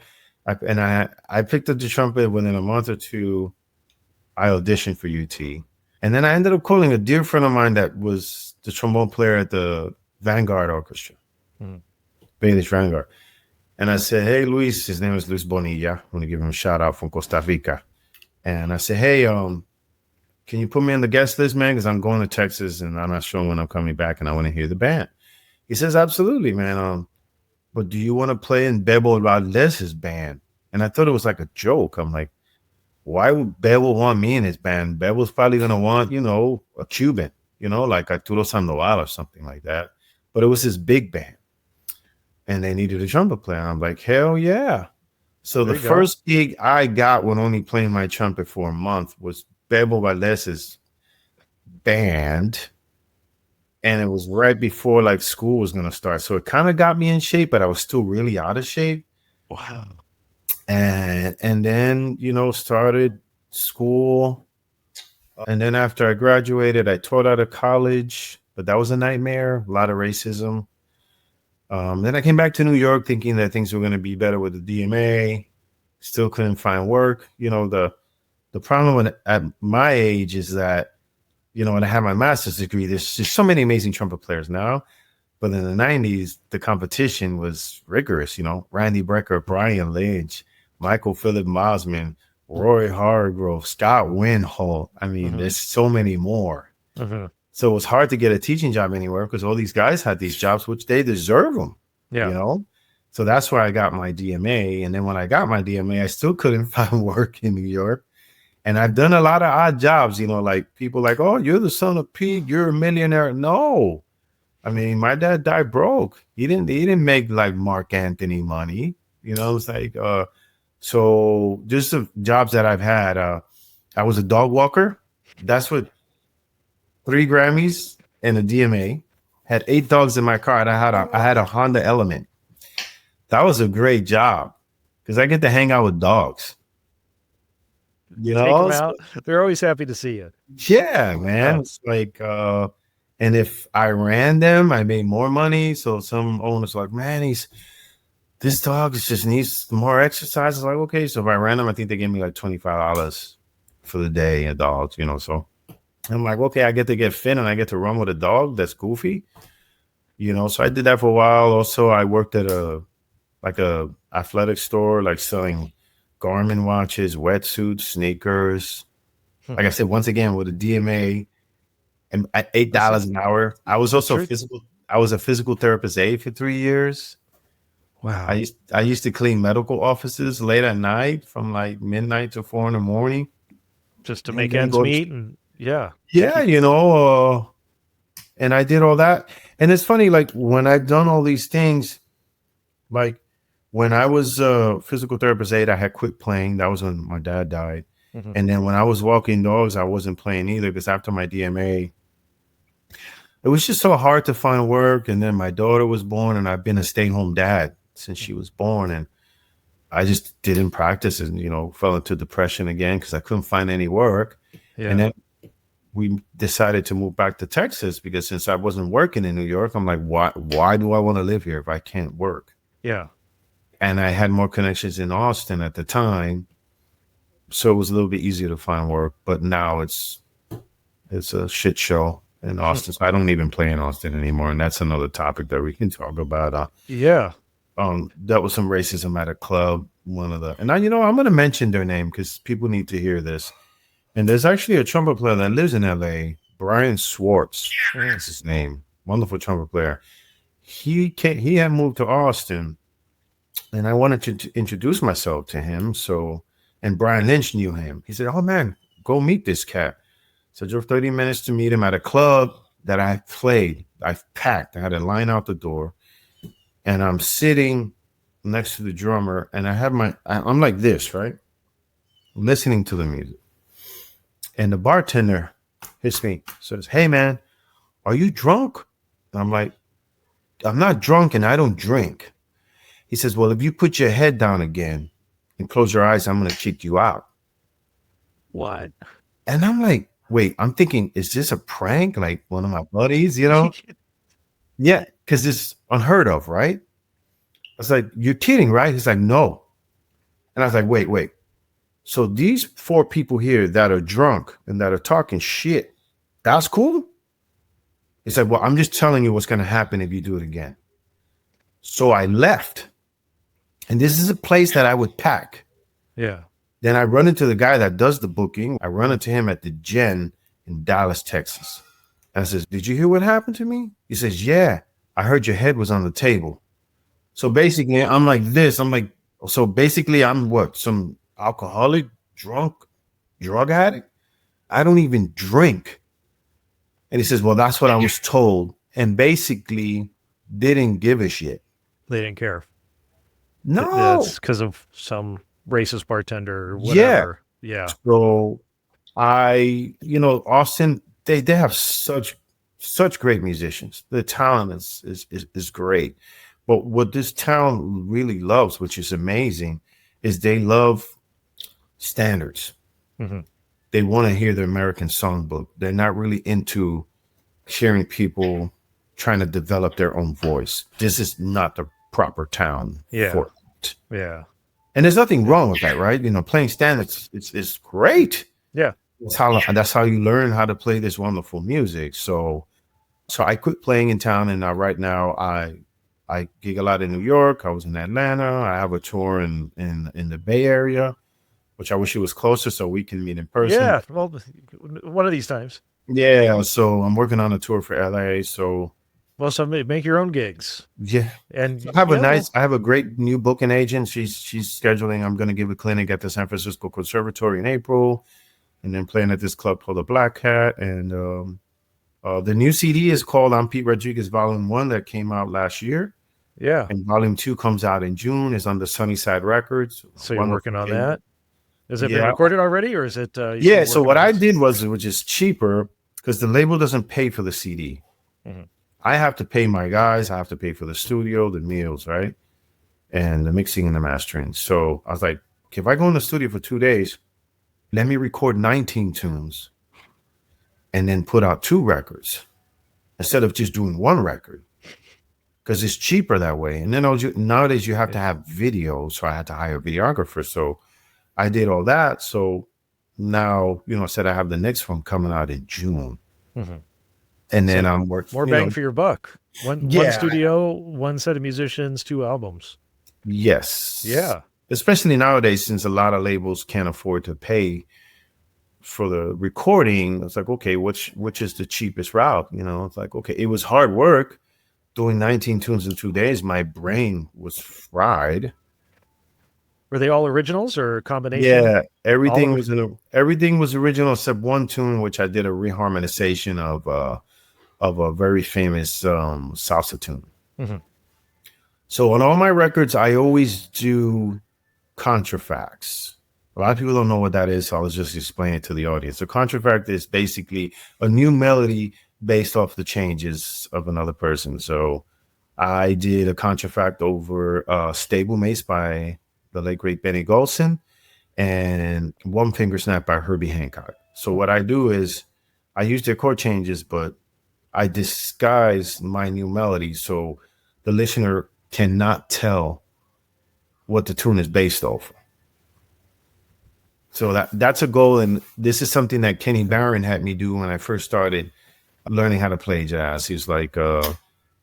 I picked up the trumpet within a month or two. I auditioned for UT. And then I ended up calling a dear friend of mine that was the trombone player at the Vanguard Orchestra, Baelish Vanguard. And I said, hey, Luis, his name is Luis Bonilla. I'm going to give him a shout out from Costa Rica. And I said, hey, can you put me on the guest list, man? Because I'm going to Texas and I'm not sure when I'm coming back and I want to hear the band. He says, absolutely, man. But do you want to play in Bebo Valdez's band? And I thought it was like a joke. I'm like, why would Bebo want me in his band? Bebo's probably going to want, you know, a Cuban, you know, like Arturo Sandoval or something like that. But it was his big band. And they needed a trumpet player. I'm like, hell yeah. So the first gig I got when only playing my trumpet for a month was Bebo Valdez's band. And it was right before like school was going to start. So it kind of got me in shape, but I was still really out of shape. Wow. And then, you know, started school. And then after I graduated, I taught out of college, but that was a nightmare. A lot of racism. Then I came back to New York thinking that things were going to be better with the DMA. Still couldn't find work. You know, the problem at my age is that, you know, when I had my master's degree, there's just so many amazing trumpet players now. But in the 90s, the competition was rigorous. You know, Randy Brecker, Brian Lynch, Michael Philip Mosman, Roy Hargrove, Scott Winhall. I mean, there's so many more. So it was hard to get a teaching job anywhere because all these guys had these jobs, which they deserve them. Yeah. You know? So that's where I got my DMA. And then when I got my DMA, I still couldn't find work in New York. And I've done a lot of odd jobs, you know, like people like, oh, you're the son of Pete, you're a millionaire. No. I mean, my dad died broke. He didn't make like Mark Anthony money. You know, it's like so just the jobs that I've had. I was a dog walker. That's what 3 Grammys and a DMA. Had 8 dogs in my car. And I had a Honda Element. That was a great job because I get to hang out with dogs. You know, take them out. They're always happy to see you. Yeah, man. It's like, and if I ran them, I made more money. So some owners are like, man, this dog just needs more exercise. It's like, okay. So if I ran them, I think they gave me like $25 for the day in dogs, you know. So I'm like, okay, I get to get fit and I get to run with a dog that's goofy, you know. So I did that for a while. Also, I worked at a athletic store, like selling Garmin watches, wetsuits, sneakers. Like I said, once again, with a DMA and at $8 an hour. I was also a physical therapist aide for 3 years. Wow. I used to clean medical offices late at night from like midnight to 4 in the morning. Just to make ends meet. And yeah, you know, and I did all that. And it's funny, like when I've done all these things, like when I was a physical therapist aide, I had quit playing. That was when my dad died. And then when I was walking dogs, I wasn't playing either because after my DMA, it was just so hard to find work. And then my daughter was born and I've been a stay-at-home dad since she was born. And I just didn't practice and, fell into depression again because I couldn't find any work. Yeah. And then we decided to move back to Texas because since I wasn't working in New York, I'm like, why do I want to live here if I can't work? Yeah. And I had more connections in Austin at the time. So it was a little bit easier to find work. But now it's a shit show in Austin. So I don't even play in Austin anymore. And that's another topic that we can talk about. Yeah. That was some racism at a club. And I'm going to mention their name because people need to hear this. And there's actually a trumpet player that lives in LA, Brian Swartz. That's his name. Wonderful trumpet player. He had moved to Austin, and I wanted to introduce myself to him. And Brian Lynch knew him. He said, "Oh man, go meet this cat." So I drove 30 minutes to meet him at a club that I played. I packed. I had a line out the door, and I'm sitting next to the drummer, and I'm like this, right? Listening to the music. And the bartender hits me, says, "Hey, man, are you drunk?" And I'm like, "I'm not drunk and I don't drink." He says, "Well, if you put your head down again and close your eyes, I'm going to kick you out." What? And I'm like, wait, I'm thinking, is this a prank? Like one of my buddies, Yeah, because it's unheard of, right? I was like, "You're kidding, right?" He's like, "No." And I was like, wait. So these 4 people here that are drunk and that are talking shit, that's cool? He said, "Well, I'm just telling you what's going to happen if you do it again." So I left. And this is a place that I would pack. Yeah. Then I run into the guy that does the booking. I run into him at the Gen in Dallas, Texas. And I says, "Did you hear what happened to me?" He says, "Yeah, I heard your head was on the table." So basically, I'm like this. I'm like, so basically, I'm what? Some alcoholic, drunk, drug addict? I don't even drink. And he says, "Well, that's what I was told." And basically didn't give a shit. They didn't care. No. That's because of some racist bartender or whatever. Yeah. So Austin, they have such great musicians. The talent is great. But what this town really loves, which is amazing, is they love standards. Mm-hmm. They want to hear the American songbook. They're not really into hearing people trying to develop their own voice. This is not the proper town for it. Yeah. And there's nothing wrong with that, right? Playing standards, it's great. Yeah. That's how you learn how to play this wonderful music. So I quit playing in town, and right now I gig a lot in New York. I was in Atlanta. I have a tour in the Bay Area, which I wish it was closer so we can meet in person. Yeah, well, one of these times. Yeah, so I'm working on a tour for LA. So make your own gigs. Yeah, and I have a great new booking agent. She's scheduling. I'm going to give a clinic at the San Francisco Conservatory in April, and then playing at this club called the Black Cat. And the new CD is called "I'm Pete Rodríguez" Volume 1 that came out last year. Yeah, and Volume 2 comes out in June. It's on the Sunnyside Records. So you're working on that. Has it been recorded already, or is it? Yeah. So what I did was, which is cheaper, because the label doesn't pay for the CD. Mm-hmm. I have to pay my guys. I have to pay for the studio, the meals, right, and the mixing and the mastering. So I was like, okay, if I go in the studio for 2 days, let me record 19 tunes, and then put out 2 records instead of just doing 1 record, because it's cheaper that way. And then nowadays you have to have video, so I had to hire a videographer. So I did all that. So now, I said I have the next one coming out in June. Mm-hmm. And then I'm working. More bang for your buck. One studio, 1 set of musicians, 2 albums. Yes. Yeah. Especially nowadays, since a lot of labels can't afford to pay for the recording. It's like, okay, which is the cheapest route? It's like, okay, it was hard work doing 19 tunes in 2 days. My brain was fried. Were they all originals or a combination? Yeah, everything was original except 1 tune, which I did a reharmonization of a very famous salsa tune. Mm-hmm. So on all my records, I always do contrafacts. A lot of people don't know what that is, so I'll just explain it to the audience. So contrafact is basically a new melody based off the changes of another person. So I did a contrafact over Stable Mace by the late great Benny Golson, and One Finger Snap by Herbie Hancock. So what I do is I use their chord changes, but I disguise my new melody so the listener cannot tell what the tune is based off. So that's a goal, and this is something that Kenny Barron had me do when I first started learning how to play jazz. He's like, the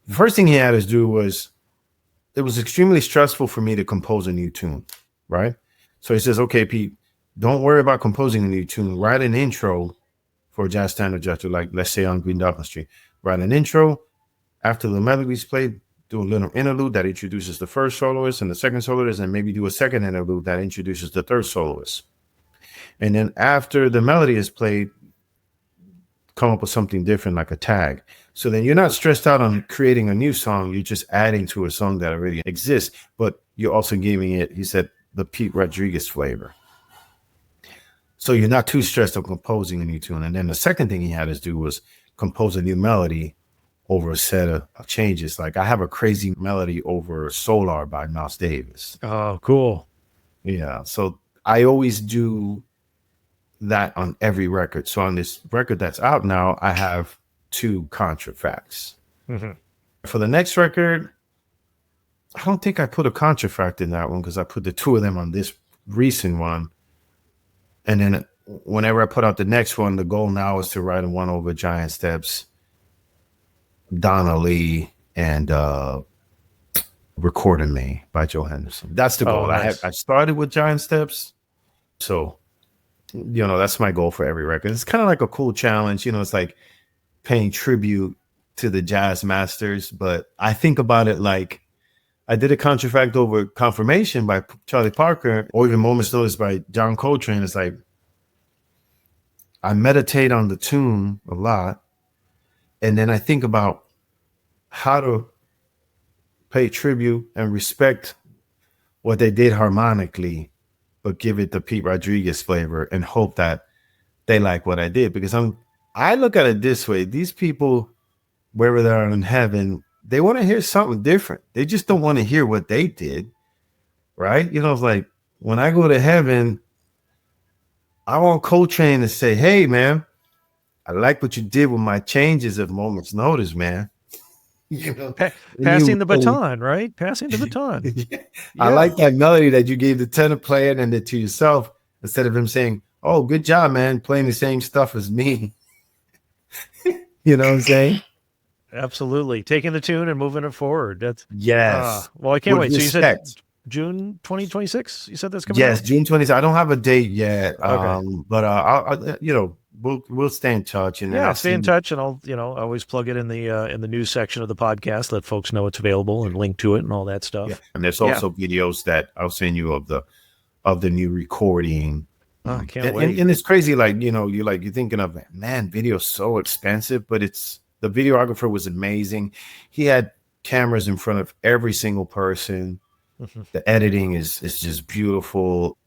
first thing he had us do was, it was extremely stressful for me to compose a new tune, right? So he says, okay, Pete, don't worry about composing a new tune. Write an intro for a jazz standard jazz, like let's say on Green Dolphin Street. Write an intro. After the melody's played, do a little interlude that introduces the first soloist and the second soloist, and maybe do a second interlude that introduces the third soloist. And then after the melody is played, come up with something different, like a tag. So then you're not stressed out on creating a new song. You're just adding to a song that already exists, but you're also giving it, he said, the Pete Rodríguez flavor. So you're not too stressed on composing a new tune. And then the second thing he had us do was compose a new melody over a set of changes. Like I have a crazy melody over Solar by Miles Davis. Oh, cool. Yeah. So I always do that on every record. So on this record that's out now, I have 2 contrafacts. Mm-hmm. For the next record, I don't think I put a contrafact in that one because I put the 2 of them on this recent one. And then whenever I put out the next one, the goal now is to write one over Giant Steps, Donna Lee, and Recording Me by Joe Henderson. That's the goal. Nice. I started with Giant Steps. So, that's my goal for every record. It's kind of like a cool challenge. It's like paying tribute to the jazz masters. But I think about it like I did a contrafact over Confirmation by Charlie Parker, or even Moments Notice by John Coltrane. It's like I meditate on the tune a lot. And then I think about how to pay tribute and respect what they did harmonically, but give it the Pete Rodríguez flavor and hope that they like what I did. Because I look at it this way. These people, wherever they are in heaven, they want to hear something different. They just don't want to hear what they did, right? It's like when I go to heaven, I want Coltrane to say, hey, man, I like what you did with my changes of Moments Notice, man. Passing the baton, right? Passing the baton. Yeah. I like that melody that you gave the tenor player and then to yourself, instead of him saying, oh, good job, man, playing the same stuff as me. You know what I'm saying? Absolutely. Taking the tune and moving it forward. That's yes. Well, I can't wait. Respect. So you said June 2026? You said that's coming Yes, out? June 26th. I don't have a date yet. Okay. But I'll we'll stay in touch, and I'll stay in touch, and I'll always plug it in the news section of the podcast, let folks know it's available and link to it and all that stuff. Yeah. And there's also videos that I'll send you of the new recording. Oh, I can't wait. And it's crazy, you're thinking of, man, video's so expensive, but the videographer was amazing. He had cameras in front of every single person. Mm-hmm. The editing is just beautiful.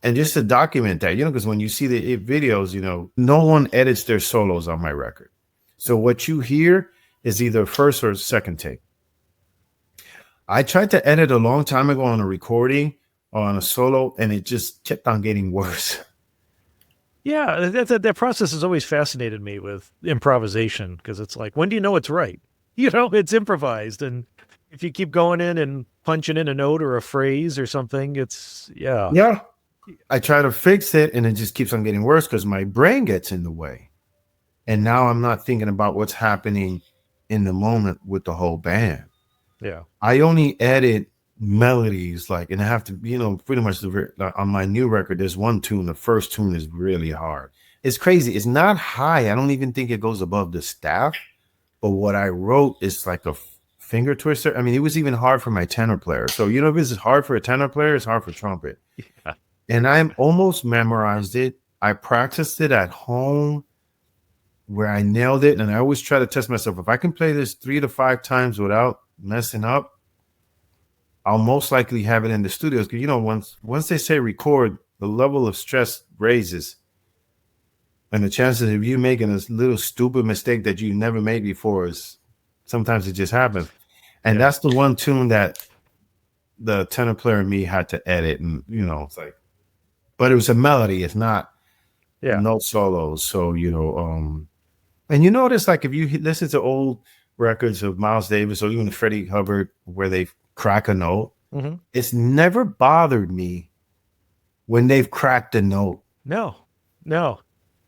And just to document that, because when you see the videos, no one edits their solos on my record. So what you hear is either first or second take. I tried to edit a long time ago on a recording or on a solo, and it just kept on getting worse. Yeah, that process has always fascinated me with improvisation, because it's like, when do you know it's right? It's improvised, and if you keep going in and punching in a note or a phrase or something, it's Yeah. I try to fix it, and it just keeps on getting worse because my brain gets in the way. And now I'm not thinking about what's happening in the moment with the whole band. Yeah. I only edit melodies, and I have to, pretty much on my new record, there's one tune. The first tune is really hard. It's crazy. It's not high. I don't even think it goes above the staff. But what I wrote is like a finger twister. I mean, it was even hard for my tenor player. So, if it's hard for a tenor player, it's hard for trumpet. Yeah. And I'm almost memorized it. I practiced it at home where I nailed it. And I always try to test myself. If I can play this 3 to 5 times without messing up, I'll most likely have it in the studios. Because, once they say record, the level of stress raises. And the chances of you making a little stupid mistake that you never made before sometimes it just happens. And that's the one tune that, the tenor player in me had to edit, and it's like, but it was a melody. It's not no solos. So and you notice, like, if you listen to old records of Miles Davis or even Freddie Hubbard where they crack a note, it's never bothered me when they've cracked a note. No,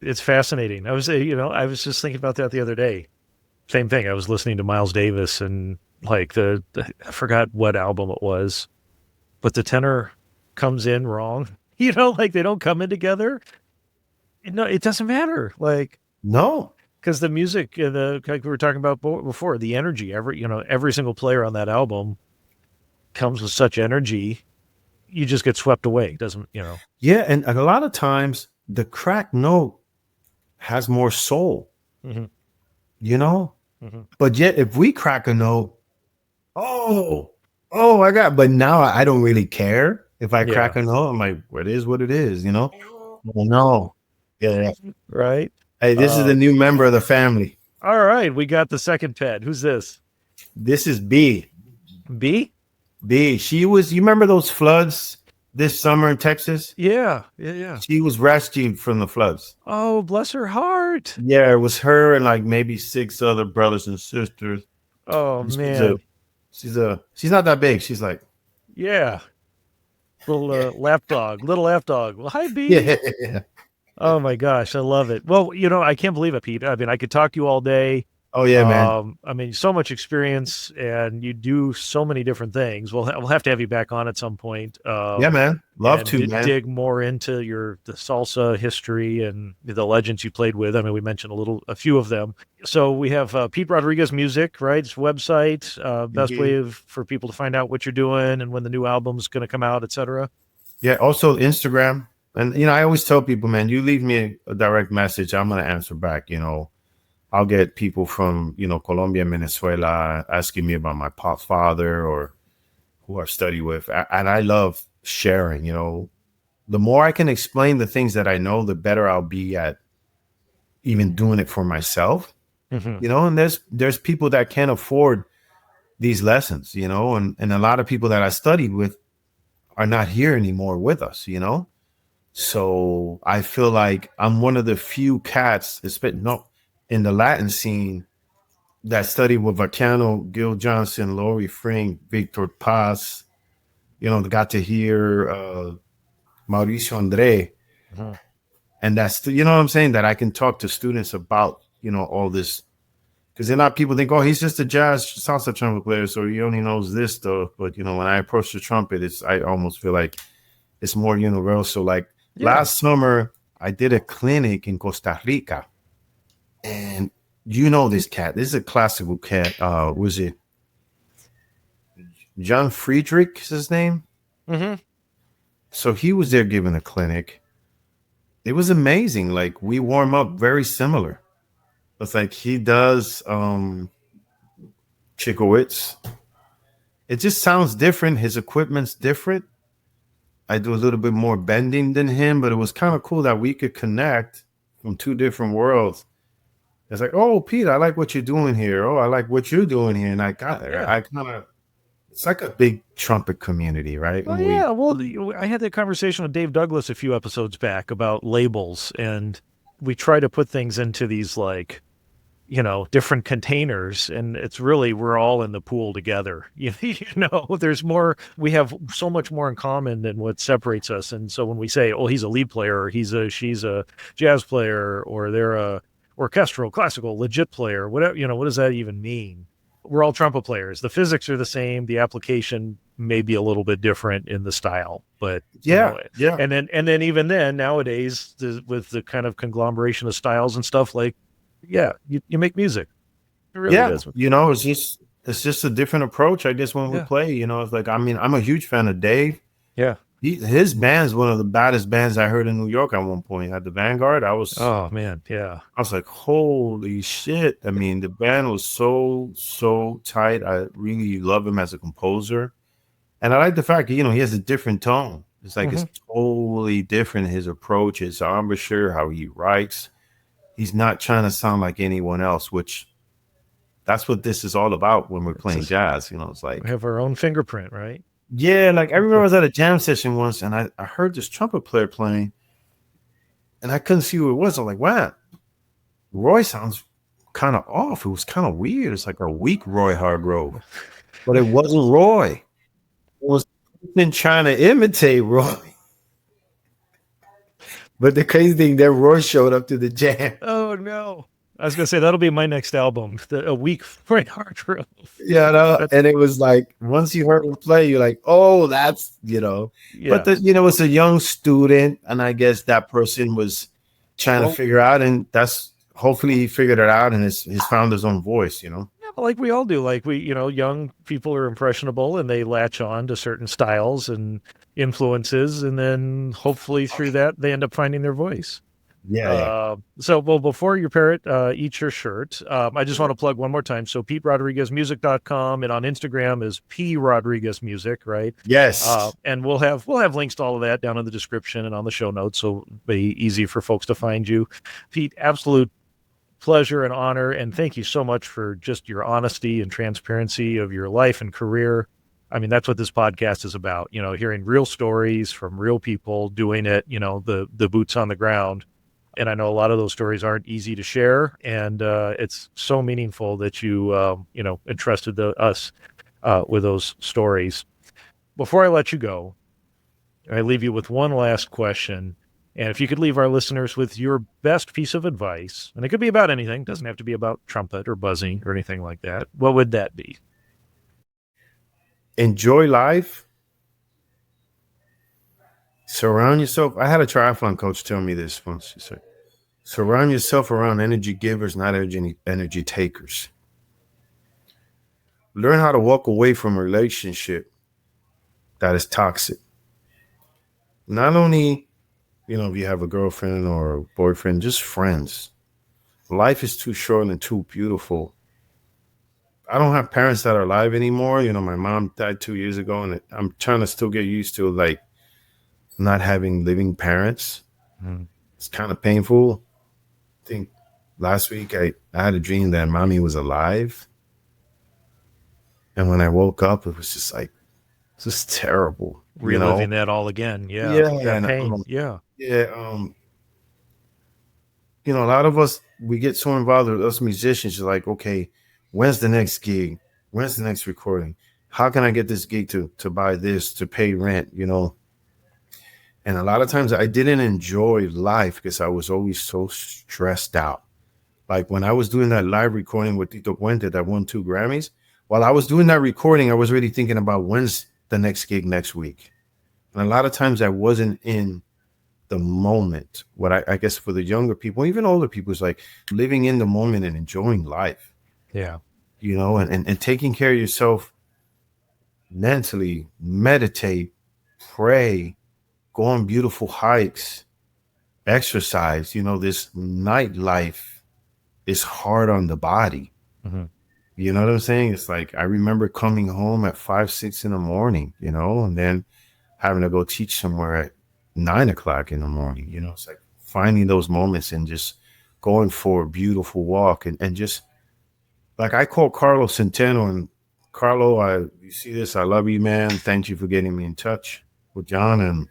it's fascinating. I was just thinking about that the other day. Same thing. I was listening to Miles Davis and like I forgot what album it was, but the tenor comes in wrong. Like they don't come in together. No, it doesn't matter. Like, no, because the music, like we were talking about before, the energy, every single player on that album comes with such energy. You just get swept away. Doesn't, Yeah. And a lot of times the cracked note has more soul, but yet if we crack a note, but now I don't really care if I crack a note. I'm like, well, it is what it is, Well, no. Yeah. Right. Hey, this is the new member of the family. All right. We got the second pet. Who's this? This is B. B? B. She was, you remember those floods this summer in Texas? Yeah. She was rescued from the floods. Oh, bless her heart. Yeah, it was her and like maybe 6 other brothers and sisters. Oh, man. She's not that big. She's like, yeah. Little lap dog. Well, hi, B. Yeah. Oh my gosh, I love it. Well, I can't believe it, Pete. I mean, I could talk to you all day. Oh yeah, man. I mean, so much experience, and you do so many different things. We'll have to have you back on at some point. Yeah, man. Love to, man. Dig more into the salsa history and the legends you played with. I mean, we mentioned a few of them. So we have Pete Rodríguez Music, right? It's website, best way for people to find out what you're doing and when the new album's going to come out, etc. Yeah. Also Instagram. And, I always tell people, man, you leave me a direct message, I'm going to answer back. I'll get people from, Colombia, Venezuela asking me about my father or who I study with. And I love sharing, the more I can explain the things that I know, the better I'll be at even doing it for myself, and there's people that can't afford these lessons, and a lot of people that I studied with are not here anymore with us, So I feel like I'm one of the few cats, in the Latin scene, that studied with Vacano, Gil Johnson, Laurie Frink, Victor Paz. Got to hear Mauricio Andre, and that's what I'm saying. That I can talk to students about all this, because they're not, people think, oh, he's just a jazz salsa trumpet player, so he only knows this stuff. But when I approach the trumpet, I almost feel like it's more universal. Like. Yeah. Last summer, I did a clinic in Costa Rica, and this cat. This is a classical cat. Was it John Friedrich is his name? So he was there giving a clinic. It was amazing. Like, we warm up very similar. It's like he does Chikowitz. It just sounds different. His equipment's different. I do a little bit more bending than him, but it was kind of cool that we could connect from two different worlds. It's like, oh, Pete, I like what you're doing here. Oh, I like what you're doing here. And I it's like a big trumpet community, right? Well, I had that conversation with Dave Douglas a few episodes back about labels, and we try to put things into these like, different containers, and it's really, we're all in the pool together. There's more, we have so much more in common than what separates us. And so when we say, oh, he's a lead player, or she's a jazz player, or they're a orchestral, classical, legit player, whatever, what does that even mean? We're all trumpet players. The physics are the same. The application may be a little bit different in the style, but yeah. And then even then nowadays, with the kind of conglomeration of styles and stuff, like, yeah, you make music. It really is. It's just a different approach, I guess, when we play. It's like, I mean, I'm a huge fan of Dave. Yeah. His band's one of the baddest bands I heard in New York at one point. At the Vanguard, oh man, yeah. I was like, holy shit. I mean, the band was so tight. I really love him as a composer. And I like the fact that, he has a different tone. It's like, it's totally different. His approach, his embouchure, how he writes. He's not trying to sound like anyone else, which that's what this is all about when we're playing jazz. It's like, we have our own fingerprint, right? Yeah, like I remember I was at a jam session once and I heard this trumpet player playing and I couldn't see who it was. I'm like, wow, Roy sounds kind of off. It was kind of weird. It's like a weak Roy Hargrove. But it wasn't Roy. It was trying to imitate Roy. But the crazy thing, that Roy showed up to the jam. Oh no. I was gonna say that'll be my next album, a week Roy Hargrove. Yeah, no, and it was like once you heard him play, you're like, oh, that's Yeah. But it's a young student, and I guess that person was trying to figure out, and that's hopefully he figured it out and has found his own voice, Yeah, like we all do. Like young people are impressionable and they latch on to certain styles and influences, and then hopefully through that they end up finding their voice. Yeah. So, before your parrot eats your shirt, I just want to plug one more time. So PeteRodriguezMusic.com, and on Instagram is P Rodriguez Music, right? Yes. And we'll have links to all of that down in the description and on the show notes, so it'll be easy for folks to find you. Pete, absolute pleasure and honor, and thank you so much for just your honesty and transparency of your life and career. I mean, that's what this podcast is about, hearing real stories from real people doing it, the boots on the ground. And I know a lot of those stories aren't easy to share, and it's so meaningful that you, entrusted us with those stories. Before I let you go, I leave you with one last question. And if you could leave our listeners with your best piece of advice, and it could be about anything, it doesn't have to be about trumpet or buzzing or anything like that, what would that be? Enjoy life. Surround yourself. I had a triathlon coach tell me this once. She said, surround yourself around energy givers, not energy takers. Learn how to walk away from a relationship that is toxic. Not only, if you have a girlfriend or a boyfriend, just friends. Life is too short and too beautiful. I don't have parents that are alive anymore. My mom died 2 years ago, and I'm trying to still get used to not having living parents. It's kind of painful. I think last week I had a dream that mommy was alive. And when I woke up, it was just like, this is terrible. Reliving that all again. Yeah. Yeah. That pain. Yeah. A lot of us, we get so involved with us musicians. You're like, okay, when's the next gig? When's the next recording? How can I get this gig to buy this, to pay rent, And a lot of times I didn't enjoy life because I was always so stressed out. Like when I was doing that live recording with Tito Puente that won 2 Grammys, while I was doing that recording, I was really thinking about when's the next gig next week. And a lot of times I wasn't in the moment. What I guess for the younger people, even older people, is like living in the moment and enjoying life. Yeah. And taking care of yourself mentally, meditate, pray, go on beautiful hikes, exercise. This nightlife is hard on the body. Mm-hmm. You know what I'm saying? It's like, I remember coming home at 5, 6 in the morning, and then having to go teach somewhere at 9 o'clock in the morning. It's like finding those moments and just going for a beautiful walk. And just like I called Carlo Centeno, and Carlo, you see this, I love you, man. Thank you for getting me in touch with John. And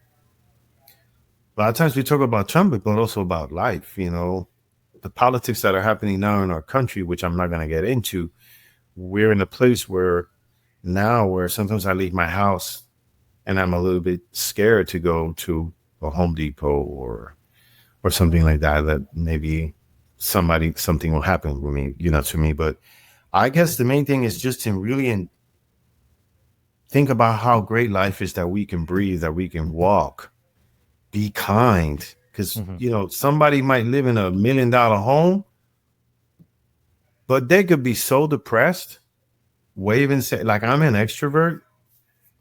a lot of times we talk about trumpet, but also about life, the politics that are happening now in our country, which I'm not going to get into. We're in a place where sometimes I leave my house and I'm a little bit scared to go to a Home Depot or something like that maybe something will happen with me, to me. But I guess the main thing is just to really think about how great life is, that we can breathe, that we can walk, be kind. Because, somebody might live in $1 million home, but they could be so depressed, say, like, I'm an extrovert.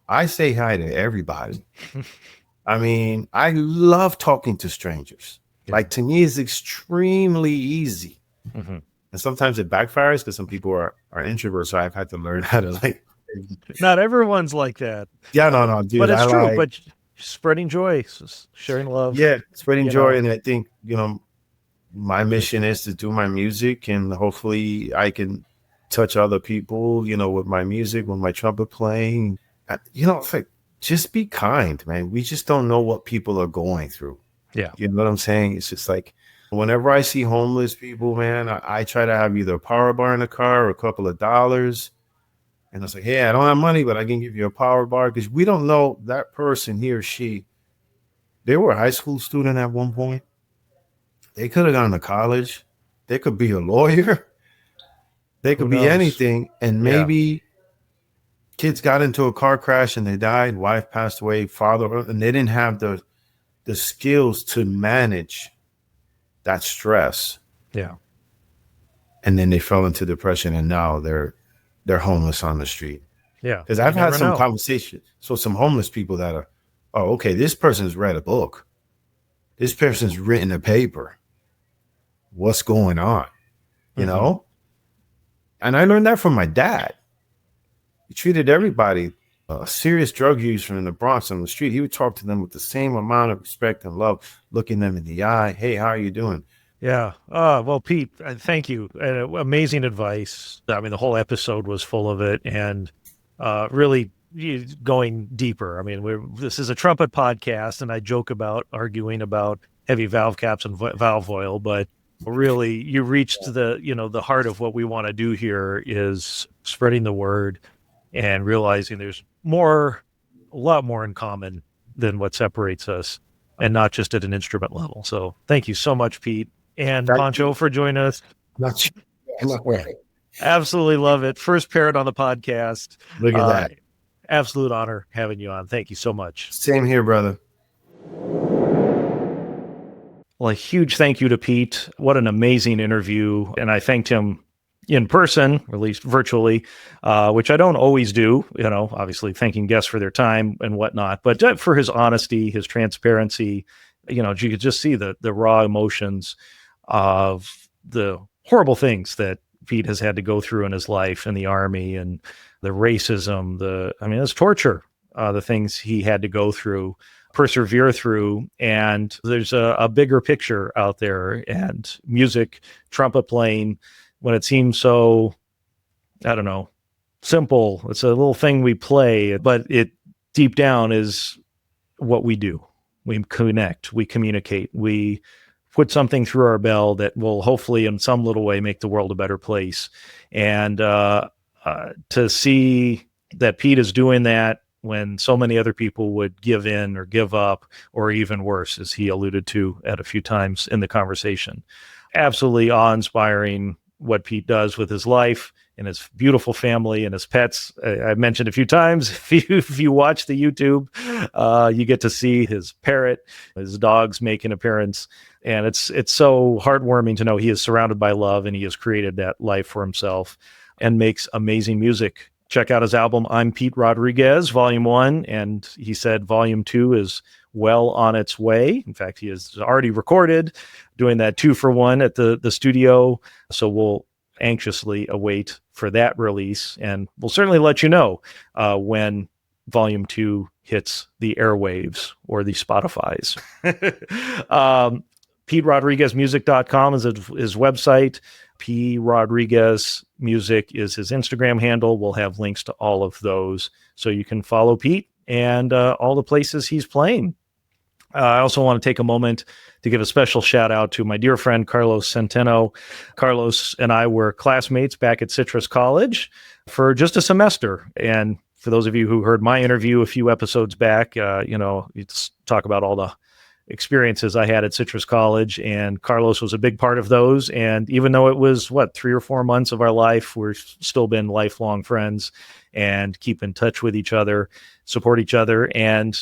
I say hi to everybody. I mean, I love talking to strangers. Yeah. Like, to me, it's extremely easy. Mm-hmm. And sometimes it backfires because some people are introverts. So I've had to learn how to Not everyone's like that. Yeah, no, dude. But it's true. But spreading joy, sharing love. Yeah, spreading joy. And I think, my mission is to do my music, and hopefully I can touch other people, with my music, with my trumpet playing. It's like, just be kind, man. We just don't know what people are going through. Yeah. You know what I'm saying? It's just like, whenever I see homeless people, man, I try to have either a power bar in the car or a couple of dollars. And it's like, hey, I don't have money, but I can give you a power bar, because we don't know that person, he or she. They were a high school student at one point. They could have gone to college. They could be a lawyer. They could be anything. And maybe kids got into a car crash and they died. Wife passed away, father, and they didn't have the skills to manage that stress. Yeah. And then they fell into depression, and now they're homeless on the street. Yeah. Because I've had some conversations. So some homeless people that are, oh, okay, this person's read a book. This person's written a paper. What's going on? You know? And I learned that from my dad. He treated everybody, a serious drug user in the Bronx on the street. He would talk to them with the same amount of respect and love, looking them in the eye. Hey, how are you doing? Yeah. Well, Pete, thank you. Amazing advice. I mean, the whole episode was full of it, and really going deeper. I mean, this is a trumpet podcast, and I joke about arguing about heavy valve caps and valve oil, but really you reached the heart of what we want to do here is spreading the word and realizing there's a lot more in common than what separates us, and not just at an instrument level. So thank you so much, Pete. And Pancho for joining us. Absolutely love it. First parrot on the podcast. Look at that. Absolute honor having you on. Thank you so much. Same here, brother. Well, a huge thank you to Pete. What an amazing interview. And I thanked him in person, or at least virtually, which I don't always do, obviously thanking guests for their time and whatnot, but for his honesty, his transparency. You could just see the raw emotions of the horrible things that Pete has had to go through in his life in the Army, and the racism, it's torture, the things he had to go through, persevere through. And there's a bigger picture out there, and music, trumpet playing, when it seems so, I don't know, simple. It's a little thing we play, but it deep down is what we do. We connect, we communicate, we put something through our bell that will hopefully in some little way make the world a better place. And to see that Pete is doing that when so many other people would give in or give up, or even worse, as he alluded to at a few times in the conversation. Absolutely awe-inspiring what Pete does with his life and his beautiful family and his pets. I mentioned a few times, if you watch the YouTube, you get to see his parrot, his dogs make an appearance. And it's so heartwarming to know he is surrounded by love, and he has created that life for himself and makes amazing music. Check out his album, I'm Pete Rodríguez, Volume 1. And he said Volume 2 is well on its way. In fact, he has already recorded, doing that 2-for-1 at the studio. So we'll anxiously await for that release. And we'll certainly let you know when Volume 2 hits the airwaves or the Spotifys. PeteRodriguezMusic.com is his website. P. Rodriguez Music is his Instagram handle. We'll have links to all of those so you can follow Pete and all the places he's playing. I also want to take a moment to give a special shout out to my dear friend, Carlos Centeno. Carlos and I were classmates back at Citrus College for just a semester. And for those of you who heard my interview a few episodes back, you talk about all the experiences I had at Citrus College, and Carlos was a big part of those. And even though it was 3 or 4 months of our life, we've still been lifelong friends and keep in touch with each other, support each other. And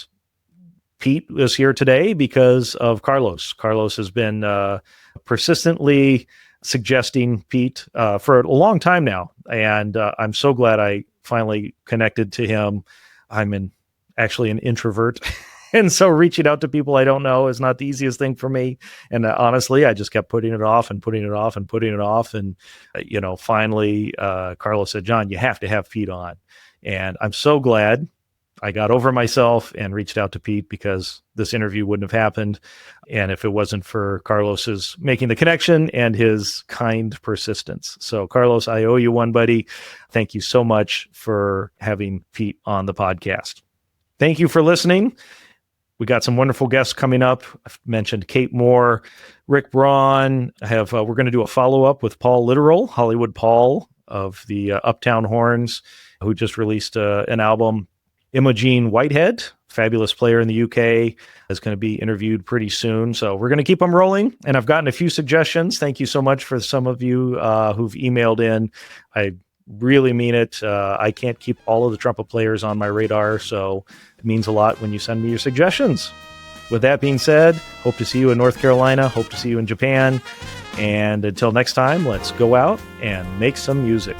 Pete is here today because of Carlos. Carlos has been persistently suggesting Pete for a long time now. And I'm so glad I finally connected to him. I'm actually an introvert. And so reaching out to people I don't know is not the easiest thing for me. And honestly, I just kept putting it off and putting it off and putting it off. And, finally, Carlos said, John, you have to have Pete on. And I'm so glad I got over myself and reached out to Pete because this interview wouldn't have happened. And if it wasn't for Carlos's making the connection and his kind persistence. So Carlos, I owe you one, buddy. Thank you so much for having Pete on the podcast. Thank you for listening. We got some wonderful guests coming up. I've mentioned Kate Moore, Rick Braun. We're going to do a follow-up with Paul Literal, Hollywood Paul of the Uptown Horns, who just released an album. Imogen Whitehead, fabulous player in the UK, is going to be interviewed pretty soon. So we're going to keep them rolling. And I've gotten a few suggestions. Thank you so much for some of you who've emailed in. I really mean it. I can't keep all of the trumpet players on my radar, so it means a lot when you send me your suggestions. With that being said, hope to see you in North Carolina. Hope to see you in Japan. And until next time, let's go out and make some music.